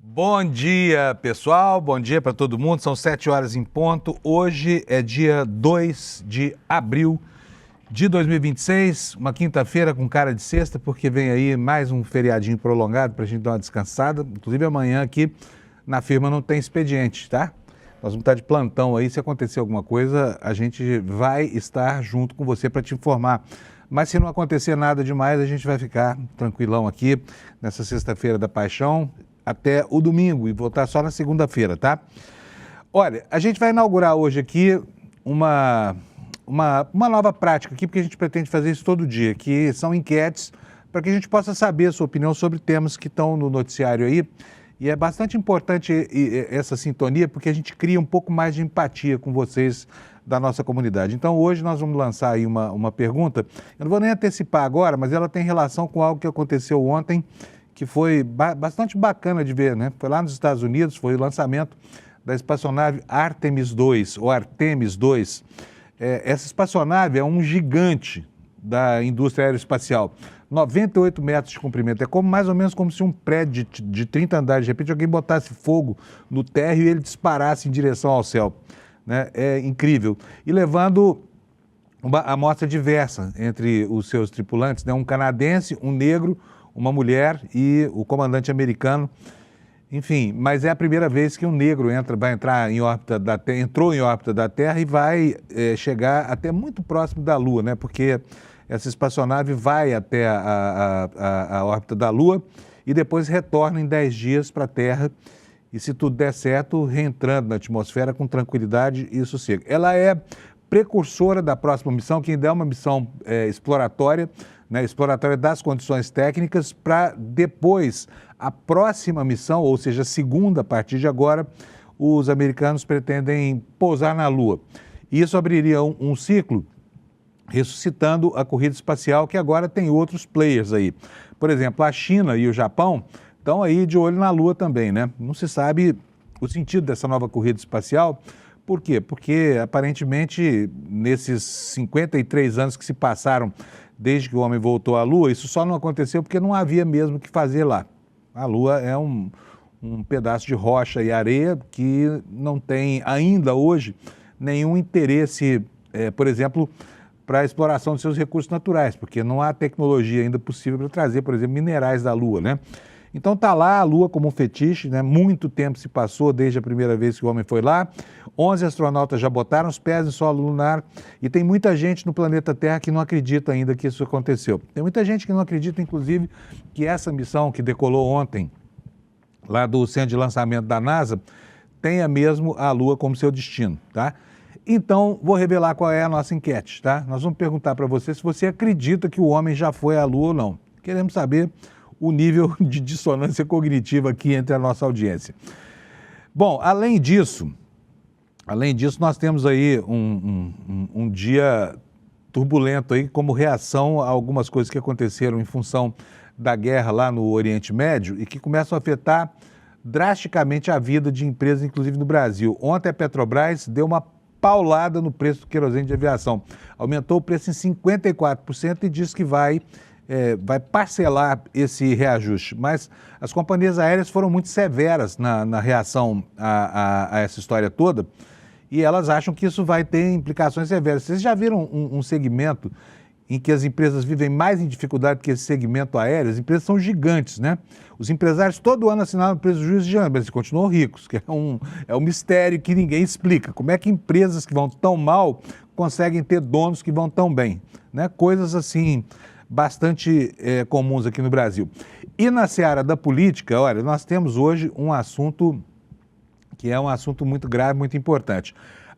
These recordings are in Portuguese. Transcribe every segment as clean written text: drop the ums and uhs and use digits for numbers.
Bom dia, pessoal. Bom dia para todo mundo. São 7 horas em ponto. Hoje é dia 2 de abril de 2026, uma quinta-feira com cara de sexta, porque vem aí mais um feriadinho prolongado para a gente dar uma descansada. Inclusive amanhã aqui na firma não tem expediente, tá? Nós vamos estar de plantão aí. Se acontecer alguma coisa, a gente vai estar junto com você para te informar. Mas se não acontecer nada demais, a gente vai ficar tranquilão aqui nessa sexta-feira da paixão até o domingo e voltar só na segunda-feira, tá? Olha, a gente vai inaugurar hoje aqui uma nova prática aqui, porque a gente pretende fazer isso todo dia, que são enquetes para que a gente possa saber a sua opinião sobre temas que estão no noticiário aí. E é bastante importante essa sintonia, porque a gente cria um pouco mais de empatia com vocês da nossa comunidade. Então, hoje nós vamos lançar aí uma pergunta. Eu não vou nem antecipar agora, mas ela tem relação com algo que aconteceu ontem, que foi bastante bacana de ver, né? Foi lá nos Estados Unidos, foi o lançamento da espaçonave Artemis II, ou Artemis II. Essa espaçonave é um gigante da indústria aeroespacial, 98 metros de comprimento, é mais ou menos como se um prédio de 30 andares, de repente alguém botasse fogo no térreo e ele disparasse em direção ao céu, né? É incrível. E levando uma amostra diversa entre os seus tripulantes, né? Um canadense, um negro, uma mulher e o comandante americano. Enfim, mas é a primeira vez que um negro vai entrar em órbita da Terra, entrou em órbita da Terra e vai chegar até muito próximo da Lua, né? Porque essa espaçonave vai até a órbita da Lua e depois retorna em 10 dias para a Terra e, se tudo der certo, reentrando na atmosfera com tranquilidade e sossego. Ela é precursora da próxima missão, que ainda é uma missão exploratória, né, exploratória das condições técnicas, para depois, a próxima missão, ou seja, a segunda a partir de agora, os americanos pretendem pousar na Lua. E isso abriria um ciclo, ressuscitando a corrida espacial, que agora tem outros players aí. Por exemplo, a China e o Japão estão aí de olho na Lua também, né? Não se sabe o sentido dessa nova corrida espacial. Por quê? Porque, aparentemente, nesses 53 anos que se passaram desde que o homem voltou à Lua, isso só não aconteceu porque não havia mesmo o que fazer lá. A Lua é um pedaço de rocha e areia que não tem ainda hoje nenhum interesse, por exemplo, para a exploração de seus recursos naturais, porque não há tecnologia ainda possível para trazer, por exemplo, minerais da Lua, né? Então está lá a Lua como um fetiche, né? Muito tempo se passou desde a primeira vez que o homem foi lá. 11 astronautas já botaram os pés no solo lunar e tem muita gente no planeta Terra que não acredita ainda que isso aconteceu. Tem muita gente que não acredita, inclusive, que essa missão que decolou ontem, lá do centro de lançamento da NASA, tenha mesmo a Lua como seu destino, tá? Então, vou revelar qual é a nossa enquete, tá? Nós vamos perguntar para você se você acredita que o homem já foi à Lua ou não. Queremos saber o nível de dissonância cognitiva aqui entre a nossa audiência. Bom, além disso, nós temos aí um dia turbulento aí como reação a algumas coisas que aconteceram em função da guerra lá no Oriente Médio e que começam a afetar drasticamente a vida de empresas, inclusive no Brasil. Ontem a Petrobras deu uma paulada no preço do querosene de aviação. Aumentou o preço em 54% e diz que vai parcelar esse reajuste. Mas as companhias aéreas foram muito severas na reação a essa história toda e elas acham que isso vai ter implicações severas. Vocês já viram um segmento em que as empresas vivem mais em dificuldade que esse segmento aéreo? As empresas são gigantes, né? Os empresários todo ano assinaram prejuízo de janeiro, mas eles continuam ricos, que é um mistério que ninguém explica. Como é que empresas que vão tão mal conseguem ter donos que vão tão bem, né? Coisas assim bastante comuns aqui no Brasil. E na seara da política, olha, nós temos hoje um assunto que é um assunto muito grave, muito importante.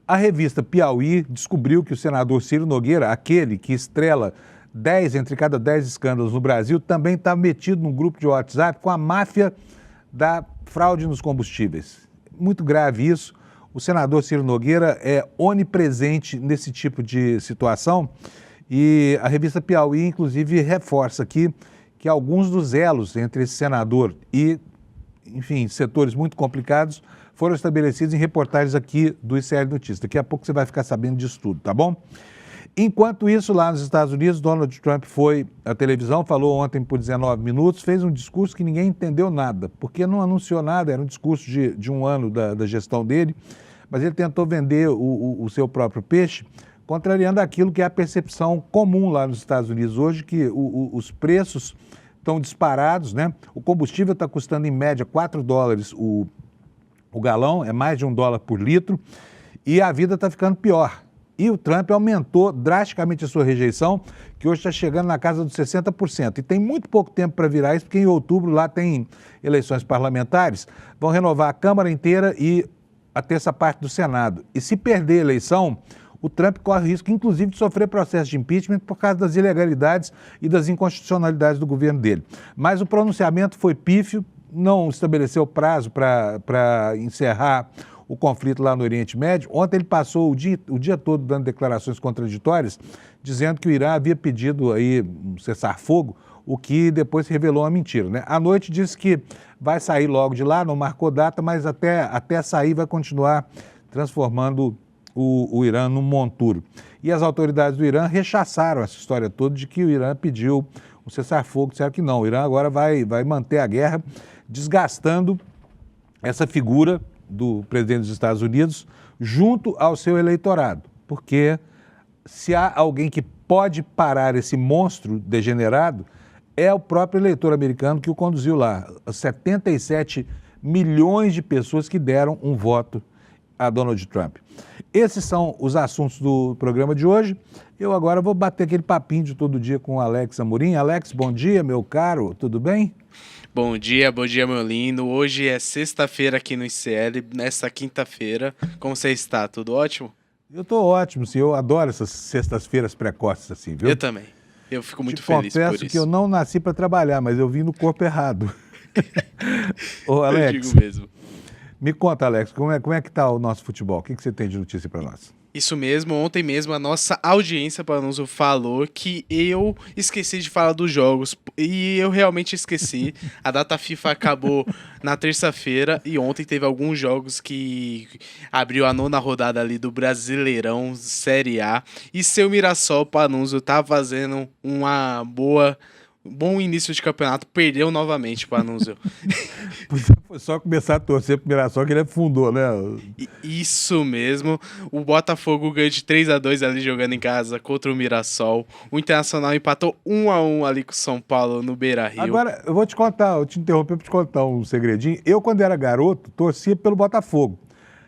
A revista Piauí descobriu que o senador Ciro Nogueira, aquele que estrela 10 entre cada 10 escândalos no Brasil, também está metido num grupo de WhatsApp com a máfia da fraude nos combustíveis. Muito grave isso. O senador Ciro Nogueira é onipresente nesse tipo de situação. E a revista Piauí, inclusive, reforça aqui que alguns dos elos entre esse senador e, enfim, setores muito complicados foram estabelecidos em reportagens aqui do ICL Notícias. Daqui a pouco você vai ficar sabendo disso tudo, tá bom? Enquanto isso, lá nos Estados Unidos, Donald Trump foi à televisão, falou ontem por 19 minutos, fez um discurso que ninguém entendeu nada, porque não anunciou nada, era um discurso de um ano da gestão dele, mas ele tentou vender o seu próprio peixe, contrariando aquilo que é a percepção comum lá nos Estados Unidos hoje, que os preços estão disparados, né? O combustível está custando em média $4 o galão, é mais de $1 por litro, e a vida está ficando pior. E o Trump aumentou drasticamente a sua rejeição, que hoje está chegando na casa dos 60%. E tem muito pouco tempo para virar isso, porque em outubro lá tem eleições parlamentares, vão renovar a Câmara inteira e a terça parte do Senado. E se perder a eleição, o Trump corre risco, inclusive, de sofrer processo de impeachment por causa das ilegalidades e das inconstitucionalidades do governo dele. Mas o pronunciamento foi pífio, não estabeleceu prazo para encerrar o conflito lá no Oriente Médio. Ontem ele passou o dia todo dando declarações contraditórias, dizendo que o Irã havia pedido aí um cessar-fogo, o que depois se revelou uma mentira, né? À noite disse que vai sair logo de lá, não marcou data, mas até sair vai continuar transformando o Irã num monturo. E as autoridades do Irã rechaçaram essa história toda de que o Irã pediu um cessar-fogo, disseram que não. O Irã agora vai manter a guerra, desgastando essa figura do presidente dos Estados Unidos junto ao seu eleitorado, porque se há alguém que pode parar esse monstro degenerado, é o próprio eleitor americano que o conduziu lá. 77 milhões de pessoas que deram um voto a Donald Trump. Esses são os assuntos do programa de hoje. Eu agora vou bater aquele papinho de todo dia com o Alex Amorim. Alex, bom dia, meu caro, tudo bem? Bom dia, meu lindo. Hoje é sexta-feira aqui no ICL, nesta quinta-feira. Como você está? Tudo ótimo? Eu estou ótimo, sim. Eu adoro essas sextas-feiras precoces assim, viu? Eu também. Eu fico muito feliz por isso. Confesso que eu não nasci para trabalhar, mas eu vim no corpo errado. Ô, Alex, eu digo mesmo. Me conta, Alex, como é que está o nosso futebol? O que você tem de notícia para nós? Isso mesmo, ontem mesmo a nossa audiência Panuso falou que eu esqueci de falar dos jogos e eu realmente esqueci. A data FIFA acabou na terça-feira e ontem teve alguns jogos que abriu a 9ª rodada ali do Brasileirão Série A e seu Mirassol Panuso tá fazendo bom início de campeonato, perdeu novamente para Anúncio. Foi só começar a torcer pro Mirassol que ele afundou, né? Isso mesmo. O Botafogo ganhou de 3-2 ali jogando em casa contra o Mirassol. O Internacional empatou 1-1 ali com o São Paulo no Beira-Rio. Agora, eu te interromper para te contar um segredinho. Eu, quando era garoto, torcia pelo Botafogo.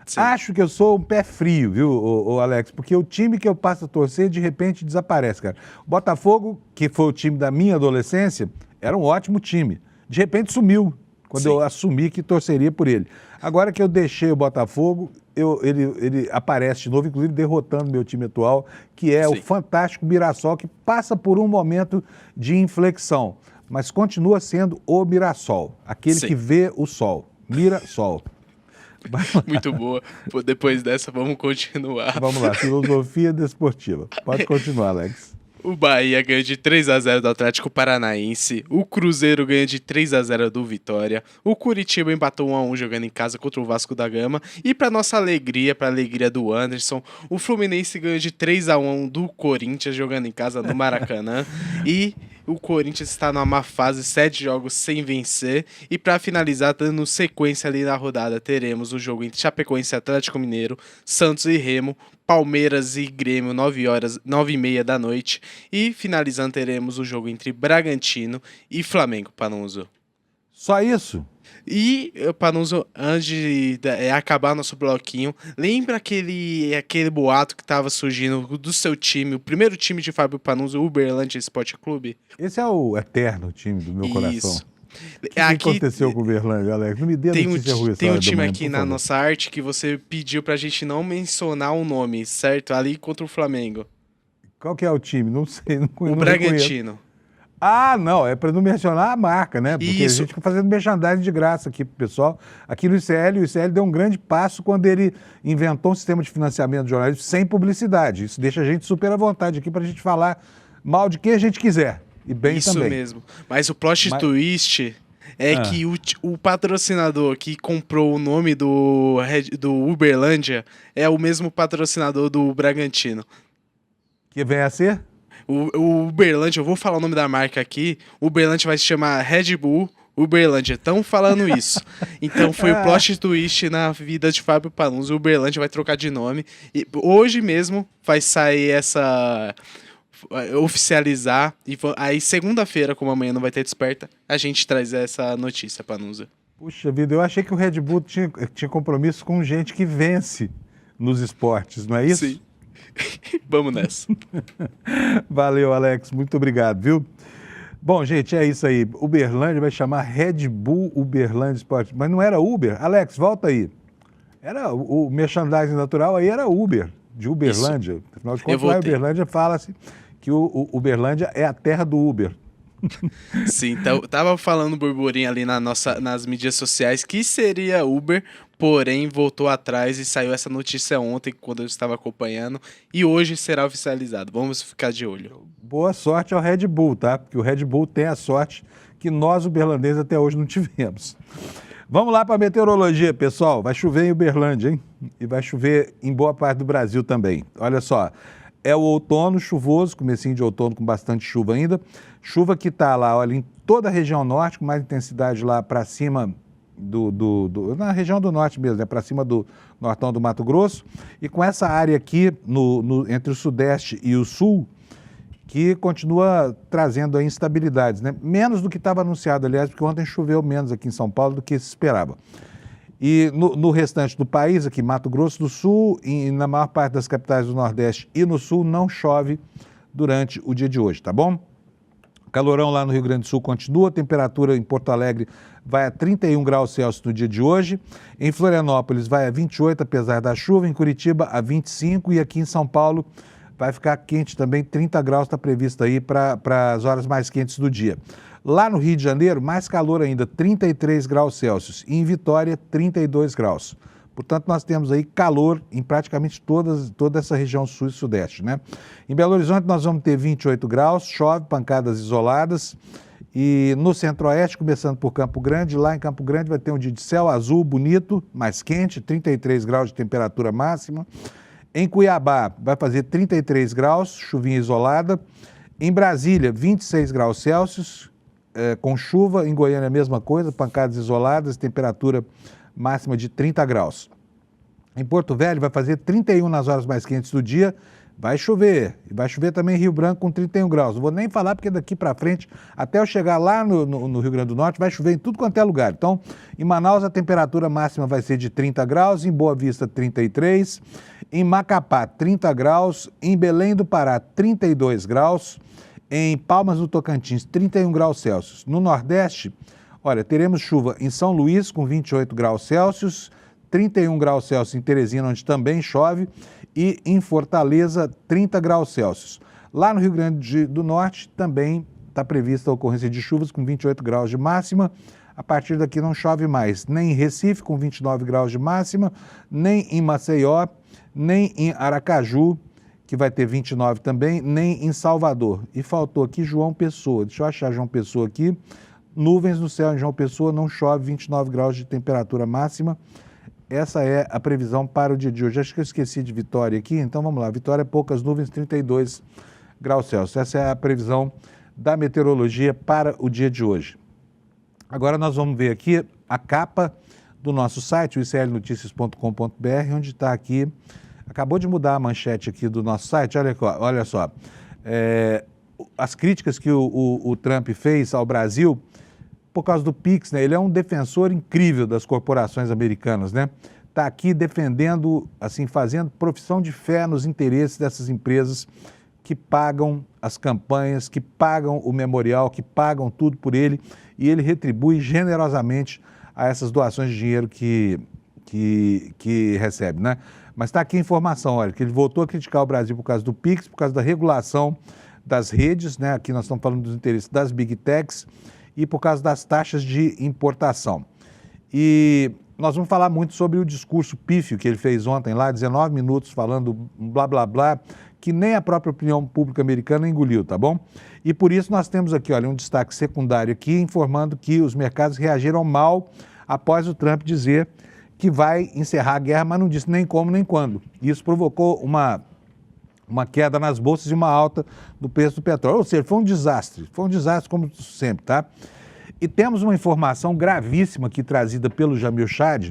Sim. Acho que eu sou um pé frio, viu, o Alex? Porque o time que eu passo a torcer, de repente, desaparece, cara. O Botafogo, que foi o time da minha adolescência, era um ótimo time. De repente sumiu, quando eu assumi que torceria por ele. Agora que eu deixei o Botafogo, ele aparece de novo, inclusive derrotando meu time atual, que é o fantástico Mirassol, que passa por um momento de inflexão, mas continua sendo o Mirassol, aquele que vê o sol. Mirassol. Muito boa. Depois dessa, vamos continuar. Vamos lá, filosofia desportiva. Pode continuar, Alex. O Bahia ganha de 3-0 do Atlético Paranaense. O Cruzeiro ganha de 3-0 do Vitória. O Curitiba empatou 1-1 jogando em casa contra o Vasco da Gama. E para nossa alegria, para a alegria do Anderson, o Fluminense ganha de 3-1 do Corinthians jogando em casa no Maracanã. E o Corinthians está numa má fase, 7 jogos sem vencer. E para finalizar, dando sequência ali na rodada, teremos o jogo entre Chapecoense e Atlético Mineiro, Santos e Remo, Palmeiras e Grêmio, 9h30 da noite. E finalizando, teremos o jogo entre Bragantino e Flamengo, Panuso. Só isso? E, Panuso, antes de acabar nosso bloquinho, lembra aquele boato que estava surgindo do seu time, o primeiro time de Fábio Panuso, o Uberlândia Esporte Clube? Esse é o eterno time do meu coração. O que aqui, aconteceu com o Uberlândia, Alex? Não me dê notícia ruim. Tem um time aqui na nossa arte que você pediu pra gente não mencionar o nome, certo? Ali contra o Flamengo. Qual que é o time? Não sei, não conheço. O Bragantino. Ah, não, é para não mencionar a marca, né? Porque a gente fica fazendo merchandising de graça aqui pro pessoal. Aqui no ICL, o ICL deu um grande passo quando ele inventou um sistema de financiamento de jornalismo sem publicidade. Isso deixa a gente super à vontade aqui pra gente falar mal de quem a gente quiser. E bem isso também. Isso mesmo. Mas o plot twist é que o patrocinador que comprou o nome do Uberlândia é o mesmo patrocinador do Bragantino. Que vem a ser? O Uberlândia, eu vou falar o nome da marca aqui, o Uberlândia vai se chamar Red Bull Uberlândia, estão falando isso. Então foi o plot twist na vida de Fábio Panunzi, o Uberlândia vai trocar de nome, e hoje mesmo vai sair essa... oficializar, e aí segunda-feira, como amanhã não vai ter Desperta, a gente traz essa notícia, Panunzi. Puxa vida, eu achei que o Red Bull tinha compromisso com gente que vence nos esportes, não é isso? Sim. Vamos nessa. Valeu, Alex. Muito obrigado, viu? Bom, gente, é isso aí. Uberlândia vai chamar Red Bull Uberlândia Esporte. Mas não era Uber? Alex, volta aí. Era o merchandising natural aí era Uber, de Uberlândia. Isso. Afinal de contas, lá em Uberlândia fala-se que o Uberlândia é a terra do Uber. Sim, então, tava falando burburinho ali nas mídias sociais que seria Uber, porém voltou atrás e saiu essa notícia ontem, quando eu estava acompanhando, e hoje será oficializado. Vamos ficar de olho. Boa sorte ao Red Bull, tá? Porque o Red Bull tem a sorte que nós, uberlandenses, até hoje não tivemos. Vamos lá para a meteorologia, pessoal. Vai chover em Uberlândia, hein? E vai chover em boa parte do Brasil também. Olha só. É o outono chuvoso, comecinho de outono com bastante chuva ainda. Chuva que está lá, olha, em toda a região norte, com mais intensidade lá para cima na região do norte mesmo, né, para cima do nortão do Mato Grosso. E com essa área aqui, entre o sudeste e o sul, que continua trazendo aí instabilidades, né? Menos do que estava anunciado, aliás, porque ontem choveu menos aqui em São Paulo do que se esperava. E no restante do país, aqui, Mato Grosso do Sul, e na maior parte das capitais do Nordeste e no Sul, não chove durante o dia de hoje, tá bom? O calorão lá no Rio Grande do Sul continua, a temperatura em Porto Alegre vai a 31 graus Celsius no dia de hoje, em Florianópolis vai a 28, apesar da chuva, em Curitiba a 25 e aqui em São Paulo vai ficar quente também, 30 graus está previsto aí para as horas mais quentes do dia. Lá no Rio de Janeiro, mais calor ainda, 33 graus Celsius. E em Vitória, 32 graus. Portanto, nós temos aí calor em praticamente toda essa região sul e sudeste, né? Em Belo Horizonte, nós vamos ter 28 graus, chove, pancadas isoladas. E no centro-oeste, começando por Campo Grande, lá em Campo Grande vai ter um dia de céu azul, bonito, mais quente, 33 graus de temperatura máxima. Em Cuiabá, vai fazer 33 graus, chuvinha isolada. Em Brasília, 26 graus Celsius, com chuva. Em Goiânia, a mesma coisa, pancadas isoladas, temperatura máxima de 30 graus. Em Porto Velho, vai fazer 31 nas horas mais quentes do dia. Vai chover. E vai chover também em Rio Branco com 31 graus. Não vou nem falar porque daqui para frente, até eu chegar lá no Rio Grande do Norte, vai chover em tudo quanto é lugar. Então, em Manaus, a temperatura máxima vai ser de 30 graus. Em Boa Vista, 33. Em Macapá, 30 graus. Em Belém do Pará, 32 graus. Em Palmas do Tocantins, 31 graus Celsius. No Nordeste, olha, teremos chuva em São Luís com 28 graus Celsius, 31 graus Celsius em Teresina, onde também chove, e em Fortaleza, 30 graus Celsius. Lá no Rio Grande do Norte também está prevista a ocorrência de chuvas com 28 graus de máxima. A partir daqui não chove mais, nem em Recife com 29 graus de máxima, nem em Maceió, nem em Aracaju, que vai ter 29 também, nem em Salvador. E faltou aqui João Pessoa. Deixa eu achar João Pessoa aqui. Nuvens no céu em João Pessoa, não chove, 29 graus de temperatura máxima. Essa é a previsão para o dia de hoje. Acho que eu esqueci de Vitória aqui, então vamos lá. Vitória, poucas nuvens, 32 graus Celsius. Essa é a previsão da meteorologia para o dia de hoje. Agora nós vamos ver aqui a capa do nosso site, o iclnoticias.com.br, onde está aqui. Acabou de mudar a manchete aqui do nosso site, olha só. As críticas que o Trump fez ao Brasil por causa do PIX, né? Ele é um defensor incrível das corporações americanas, né? Está aqui defendendo, assim, fazendo profissão de fé nos interesses dessas empresas que pagam as campanhas, que pagam o memorial, que pagam tudo por ele, e ele retribui generosamente a essas doações de dinheiro que recebe, né? Mas está aqui a informação, olha, que ele voltou a criticar o Brasil por causa do PIX, por causa da regulação das redes, né? Aqui nós estamos falando dos interesses das Big Techs e por causa das taxas de importação. E nós vamos falar muito sobre o discurso pífio que ele fez ontem lá, 19 minutos falando blá, blá, blá, que nem a própria opinião pública americana engoliu, tá bom? E por isso nós temos aqui, olha, um destaque secundário aqui, informando que os mercados reagiram mal após o Trump dizer que vai encerrar a guerra, mas não disse nem como nem quando. Isso provocou uma uma queda nas bolsas e uma alta do preço do petróleo. Ou seja, foi um desastre como sempre, tá? E temos uma informação gravíssima aqui trazida pelo Jamil Chad,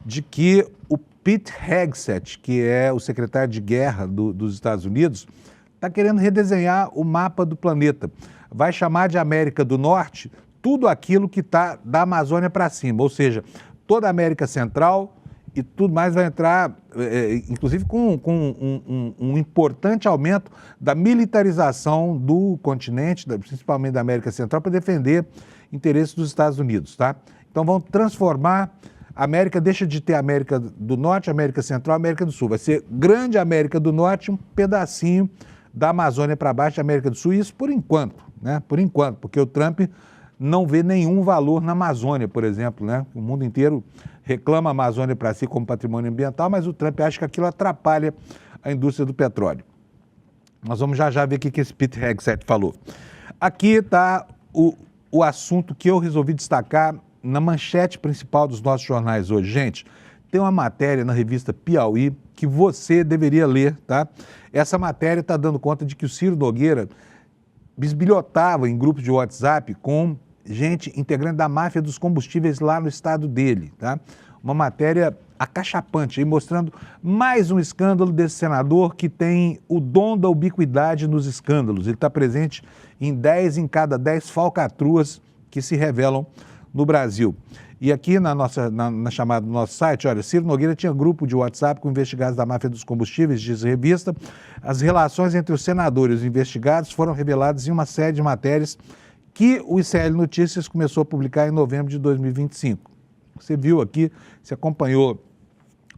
de que o Pete Hegseth, que é o secretário de guerra dos Estados Unidos, está querendo redesenhar o mapa do planeta. Vai chamar de América do Norte tudo aquilo que está da Amazônia para cima, ou seja, toda a América Central e tudo mais vai entrar, inclusive com um importante aumento da militarização do continente, principalmente da América Central, para defender interesses dos Estados Unidos, tá? Então vão transformar a América, deixa de ter América do Norte, América Central, América do Sul. Vai ser grande América do Norte, um pedacinho da Amazônia para baixo da América do Sul, isso por enquanto, né? Por enquanto, porque o Trump não vê nenhum valor na Amazônia, por exemplo, né? O mundo inteiro reclama a Amazônia para si como patrimônio ambiental, mas o Trump acha que aquilo atrapalha a indústria do petróleo. Nós vamos já ver o que esse Pete Hegseth falou. Aqui está o assunto que eu resolvi destacar na manchete principal dos nossos jornais hoje. Gente, tem uma matéria na revista Piauí que você deveria ler, tá? Essa matéria está dando conta de que o Ciro Nogueira bisbilhotava em grupos de WhatsApp com gente integrante da máfia dos combustíveis lá no estado dele, tá? Uma matéria acachapante, aí mostrando mais um escândalo desse senador que tem o dom da ubiquidade nos escândalos. Ele está presente em 10 em cada 10 falcatruas que se revelam no Brasil. E aqui na chamada do nosso site, olha, Ciro Nogueira tinha grupo de WhatsApp com investigados da máfia dos combustíveis, diz a revista. As relações entre os senadores e os investigados foram reveladas em uma série de matérias que o ICL Notícias começou a publicar em novembro de 2025. Você viu aqui, você acompanhou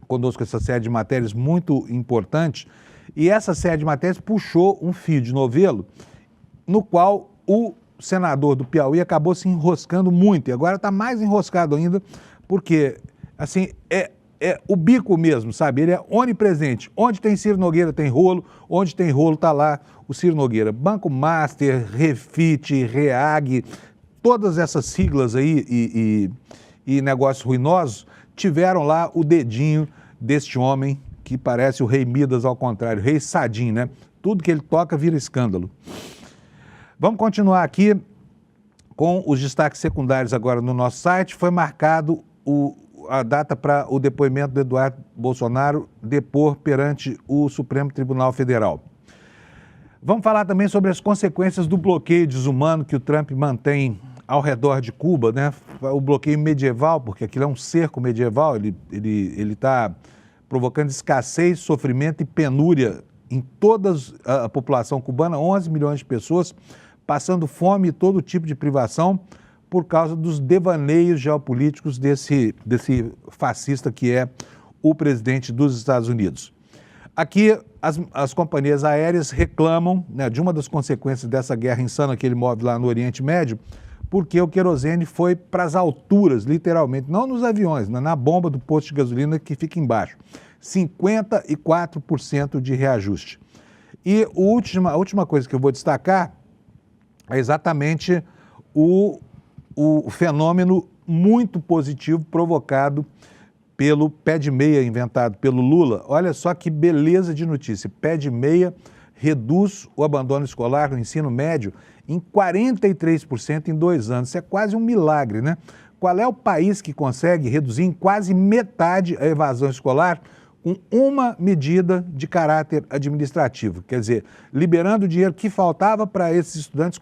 conosco essa série de matérias muito importante, e essa série de matérias puxou um fio de novelo no qual o senador do Piauí acabou se enroscando muito, e agora está mais enroscado ainda, porque, assim, é o bico mesmo, sabe? Ele é onipresente. Onde tem Ciro Nogueira tem rolo, onde tem rolo está lá o Ciro Nogueira. Banco Master, Refit, Reag, todas essas siglas aí e negócios ruinosos tiveram lá o dedinho deste homem que parece o rei Midas ao contrário, rei Sadim, né? Tudo que ele toca vira escândalo. Vamos continuar aqui com os destaques secundários agora no nosso site. Foi marcado a data para o depoimento do Eduardo Bolsonaro depor perante o Supremo Tribunal Federal. Vamos falar também sobre as consequências do bloqueio desumano que o Trump mantém ao redor de Cuba, né? O bloqueio medieval, porque aquilo é um cerco medieval, ele está provocando escassez, sofrimento e penúria em toda a população cubana, 11 milhões de pessoas passando fome e todo tipo de privação por causa dos devaneios geopolíticos desse fascista que é o presidente dos Estados Unidos. Aqui, as companhias aéreas reclamam, né, de uma das consequências dessa guerra insana que ele move lá no Oriente Médio, porque o querosene foi para as alturas, literalmente, não nos aviões, mas na bomba do posto de gasolina que fica embaixo. 54% de reajuste. E a última coisa que eu vou destacar é exatamente o fenômeno muito positivo provocado pelo pé de meia inventado pelo Lula. Olha só que beleza de notícia. Pé de meia reduz o abandono escolar no ensino médio em 43% em 2 anos. Isso é quase um milagre, né? Qual é o país que consegue reduzir em quase metade a evasão escolar com uma medida de caráter administrativo? Quer dizer, liberando o dinheiro que faltava para esses estudantes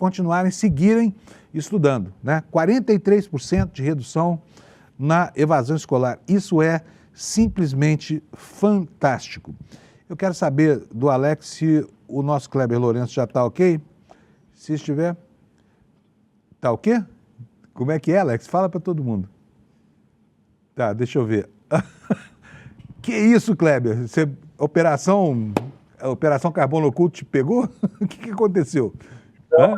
seguirem estudando, né? 43% de redução na evasão escolar. Isso é simplesmente fantástico. Eu quero saber do Alex se o nosso Kleber Lourenço já está ok. Se estiver, está o quê? Como é que é, Alex? Fala para todo mundo. Tá, deixa eu ver. Que isso, Kleber? Operação Carbono Oculto te pegou? O que aconteceu? Hã?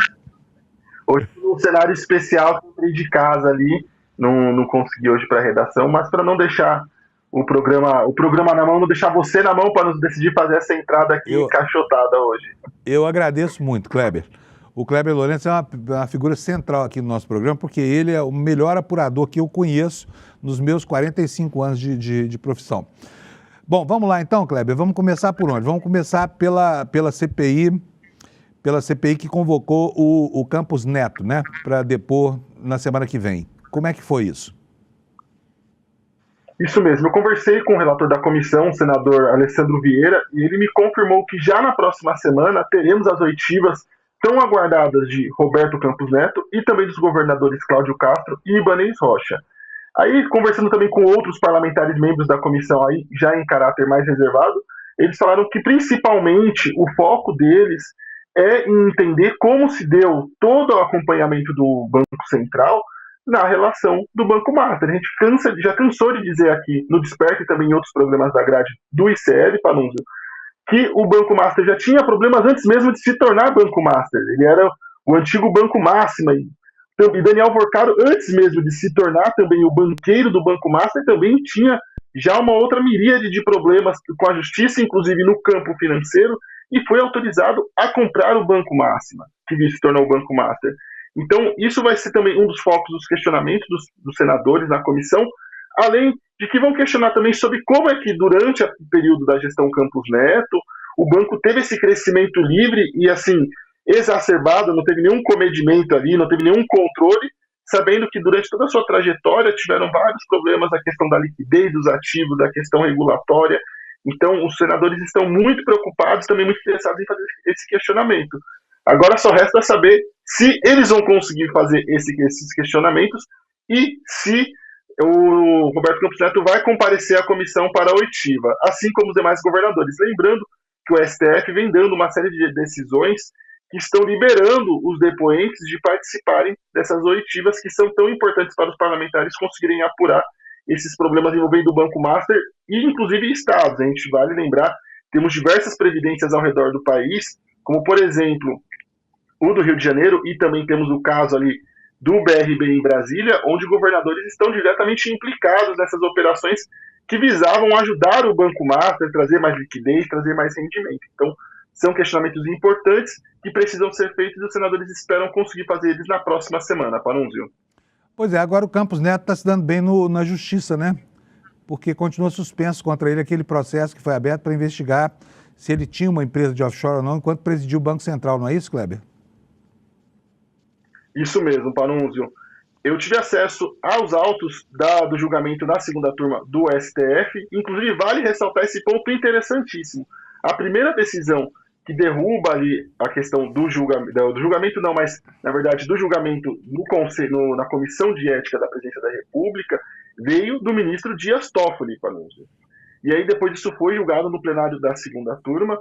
Hoje, um cenário especial que eu entrei de casa ali, não consegui hoje para a redação, mas para não deixar o programa na mão, não deixar você na mão para nos decidir fazer essa entrada aqui encaixotada hoje. Eu agradeço muito, Kleber. O Kleber Lourenço é uma figura central aqui no nosso programa, porque ele é o melhor apurador que eu conheço nos meus 45 anos de profissão. Bom, vamos lá então, Kleber. Vamos começar por onde? Vamos começar pela CPI que convocou o Campos Neto, né, para depor na semana que vem. Como é que foi isso? Isso mesmo, eu conversei com o relator da comissão, o senador Alessandro Vieira, e ele me confirmou que já na próxima semana teremos as oitivas tão aguardadas de Roberto Campos Neto e também dos governadores Cláudio Castro e Ibanez Rocha. Aí, conversando também com outros parlamentares membros da comissão, aí, já em caráter mais reservado, eles falaram que principalmente o foco deles é em entender como se deu todo o acompanhamento do Banco Central na relação do Banco Master. A gente já cansou de dizer aqui no Desperta e também em outros programas da grade do ICL, Panunzio, que o Banco Master já tinha problemas antes mesmo de se tornar Banco Master. Ele era o antigo Banco Máxima e Daniel Vorcaro, antes mesmo de se tornar também o banqueiro do Banco Master, também tinha já uma outra miríade de problemas com a justiça, inclusive no campo financeiro, e foi autorizado a comprar o Banco Máxima, que se tornou o Banco Master. Então, isso vai ser também um dos focos dos questionamentos dos senadores na comissão, além de que vão questionar também sobre como é que, durante o período da gestão Campos Neto, o banco teve esse crescimento livre e, assim, exacerbado, não teve nenhum comedimento ali, não teve nenhum controle, sabendo que durante toda a sua trajetória tiveram vários problemas na questão da liquidez dos ativos, da questão regulatória. Então, os senadores estão muito preocupados, também muito interessados em fazer esse questionamento. Agora só resta saber se eles vão conseguir fazer esses questionamentos e se o Roberto Campos Neto vai comparecer à comissão para a oitiva, assim como os demais governadores. Lembrando que o STF vem dando uma série de decisões que estão liberando os depoentes de participarem dessas oitivas que são tão importantes para os parlamentares conseguirem apurar esses problemas envolvendo o Banco Master e, inclusive, estados. A gente vale lembrar, temos diversas previdências ao redor do país, como, por exemplo, o do Rio de Janeiro, e também temos o caso ali do BRB em Brasília, onde governadores estão diretamente implicados nessas operações que visavam ajudar o Banco Master, trazer mais liquidez, trazer mais rendimento. Então, são questionamentos importantes que precisam ser feitos e os senadores esperam conseguir fazer eles na próxima semana, Panunzio. Pois é, agora o Campos Neto está se dando bem na justiça, né? Porque continua suspenso contra ele aquele processo que foi aberto para investigar se ele tinha uma empresa de offshore ou não, enquanto presidiu o Banco Central, não é isso, Kleber? Isso mesmo, Panunzio. Eu tive acesso aos autos do julgamento da segunda turma do STF, inclusive vale ressaltar esse ponto interessantíssimo. A primeira decisão que derruba ali a questão do julgamento não, mas na verdade do julgamento no conselho, na Comissão de Ética da Presidência da República, veio do ministro Dias Toffoli, Panunzio. E aí depois disso foi julgado no plenário da segunda turma.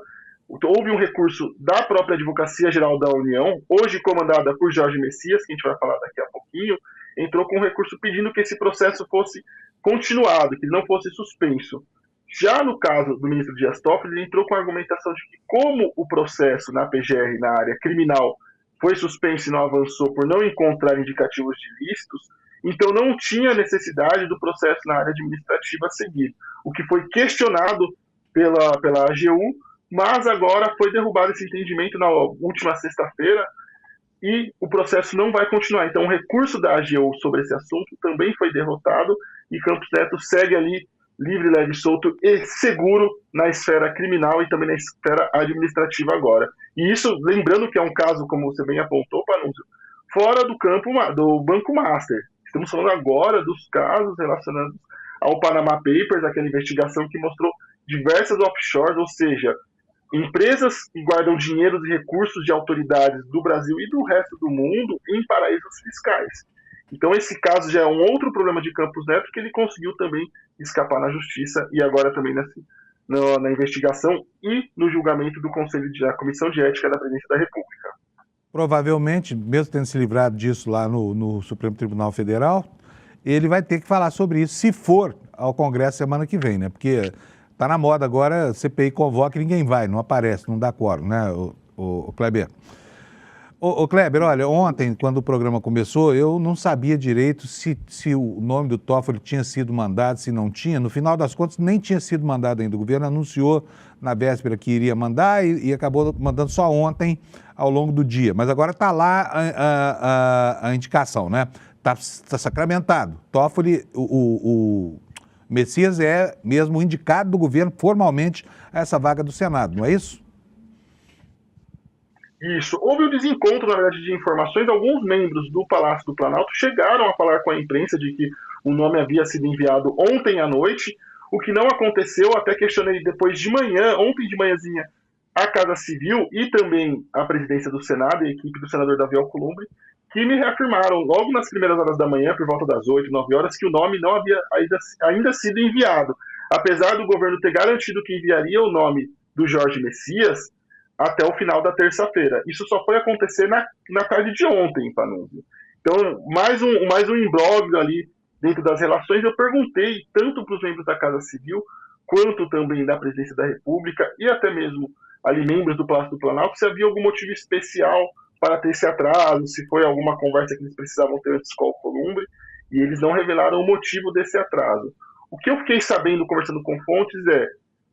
Houve um recurso da própria Advocacia Geral da União, hoje comandada por Jorge Messias, que a gente vai falar daqui a pouquinho, entrou com um recurso pedindo que esse processo fosse continuado, que ele não fosse suspenso. Já no caso do ministro Dias Toffoli, ele entrou com a argumentação de que, como o processo na PGR, na área criminal, foi suspenso e não avançou por não encontrar indicativos de ilícitos, então não tinha necessidade do processo na área administrativa a seguir, o que foi questionado pela AGU, mas agora foi derrubado esse entendimento na última sexta-feira e o processo não vai continuar. Então o recurso da AGU sobre esse assunto também foi derrotado e Campos Neto segue ali livre, leve, solto e seguro na esfera criminal e também na esfera administrativa agora. E isso, lembrando que é um caso, como você bem apontou, Panunzio, fora do campo do Banco Master. Estamos falando agora dos casos relacionados ao Panama Papers, aquela investigação que mostrou diversas offshores, ou seja, empresas que guardam dinheiro e recursos de autoridades do Brasil e do resto do mundo em paraísos fiscais. Então esse caso já é um outro problema de Campos Neto, que ele conseguiu também escapar na justiça e agora também na investigação e no julgamento do Conselho da Comissão de Ética da Presidência da República. Provavelmente, mesmo tendo se livrado disso lá no Supremo Tribunal Federal, ele vai ter que falar sobre isso, se for ao Congresso semana que vem, né? Porque está na moda agora, CPI convoca e ninguém vai, não aparece, não dá quórum, né, o Kleber? Ô Kleber, olha, ontem, quando o programa começou, eu não sabia direito se o nome do Toffoli tinha sido mandado, se não tinha. No final das contas, nem tinha sido mandado ainda. O governo anunciou na véspera que iria mandar e acabou mandando só ontem, ao longo do dia. Mas agora está lá a indicação, né? Está sacramentado. Toffoli, o Messias é mesmo indicado do governo formalmente a essa vaga do Senado, não é isso? Isso. Houve um desencontro, na verdade, de informações. Alguns membros do Palácio do Planalto chegaram a falar com a imprensa de que o nome havia sido enviado ontem à noite, o que não aconteceu. Até questionei depois de manhã, ontem de manhãzinha, a Casa Civil e também a presidência do Senado e a equipe do senador Davi Alcolumbre, que me reafirmaram logo nas primeiras horas da manhã, por volta das 8, 9 horas, que o nome não havia ainda sido enviado. Apesar do governo ter garantido que enviaria o nome do Jorge Messias até o final da terça-feira. Isso só foi acontecer na tarde de ontem, Panunzio. Então, mais um imbróglio ali dentro das relações. Eu perguntei tanto para os membros da Casa Civil, quanto também da Presidência da República, e até mesmo ali membros do Palácio do Planalto, se havia algum motivo especial para ter esse atraso, se foi alguma conversa que eles precisavam ter antes com o Alcolumbre, e eles não revelaram o motivo desse atraso. O que eu fiquei sabendo, conversando com fontes,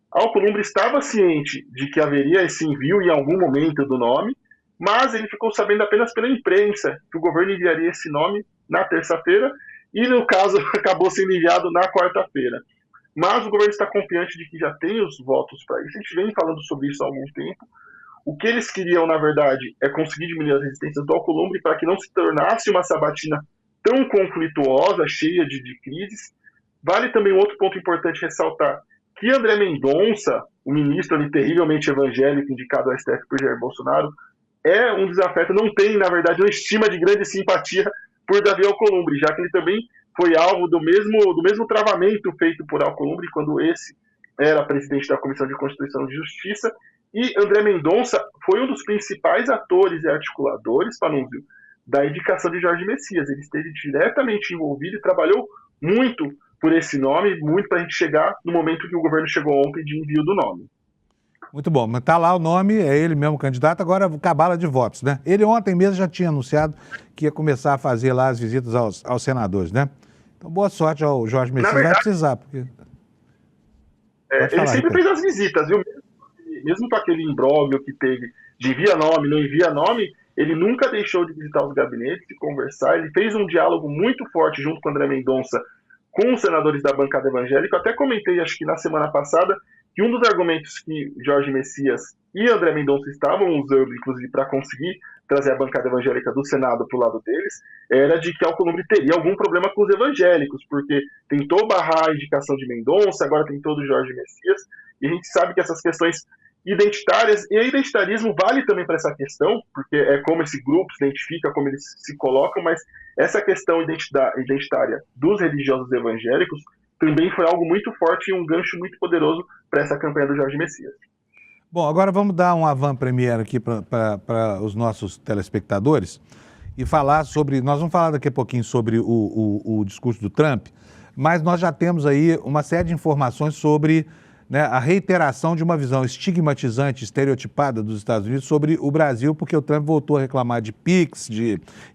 Alcolumbre estava ciente de que haveria esse envio em algum momento do nome, mas ele ficou sabendo apenas pela imprensa que o governo enviaria esse nome na terça-feira e, no caso, acabou sendo enviado na quarta-feira. Mas o governo está confiante de que já tem os votos para isso. A gente vem falando sobre isso há algum tempo. O que eles queriam, na verdade, é conseguir diminuir as resistências do Alcolumbre para que não se tornasse uma sabatina tão conflituosa, cheia de crises. Vale também um outro ponto importante ressaltar, que André Mendonça, o ministro ali, terrivelmente evangélico, indicado ao STF por Jair Bolsonaro, é um desafeto, não tem, na verdade, uma estima de grande simpatia por Davi Alcolumbre, já que ele também foi alvo do mesmo travamento feito por Alcolumbre quando esse era presidente da Comissão de Constituição e Justiça, e André Mendonça foi um dos principais atores e articuladores, Panunzio, da indicação de Jorge Messias. Ele esteve diretamente envolvido e trabalhou muito por esse nome, muito para a gente chegar no momento que o governo chegou ontem de envio do nome. Muito bom, mas está lá o nome, é ele mesmo candidato, agora cabala de votos, né? Ele ontem mesmo já tinha anunciado que ia começar a fazer lá as visitas aos senadores, né? Então, boa sorte ao Jorge Messias, vai precisar, porque... ele sempre fez as visitas, viu? Mesmo com aquele imbróglio que teve de envia nome, não envia nome, ele nunca deixou de visitar os gabinetes, de conversar. Ele fez um diálogo muito forte junto com André Mendonça com os senadores da bancada evangélica. Eu até comentei, acho que na semana passada, que um dos argumentos que Jorge Messias e André Mendonça estavam usando, inclusive, para conseguir trazer a bancada evangélica do Senado para o lado deles, era de que Alcolumbre teria algum problema com os evangélicos, porque tentou barrar a indicação de Mendonça, agora tentou do Jorge Messias, e a gente sabe que essas questões identitárias, e o identitarismo vale também para essa questão, porque é como esse grupo se identifica, como eles se colocam, mas essa questão identitária dos religiosos evangélicos também foi algo muito forte e um gancho muito poderoso para essa campanha do Jorge Messias. Bom, agora vamos dar um avant-première aqui para os nossos telespectadores e falar sobre... Nós vamos falar daqui a pouquinho sobre o discurso do Trump, mas nós já temos aí uma série de informações sobre, né, a reiteração de uma visão estigmatizante, estereotipada dos Estados Unidos sobre o Brasil, porque o Trump voltou a reclamar de PIX,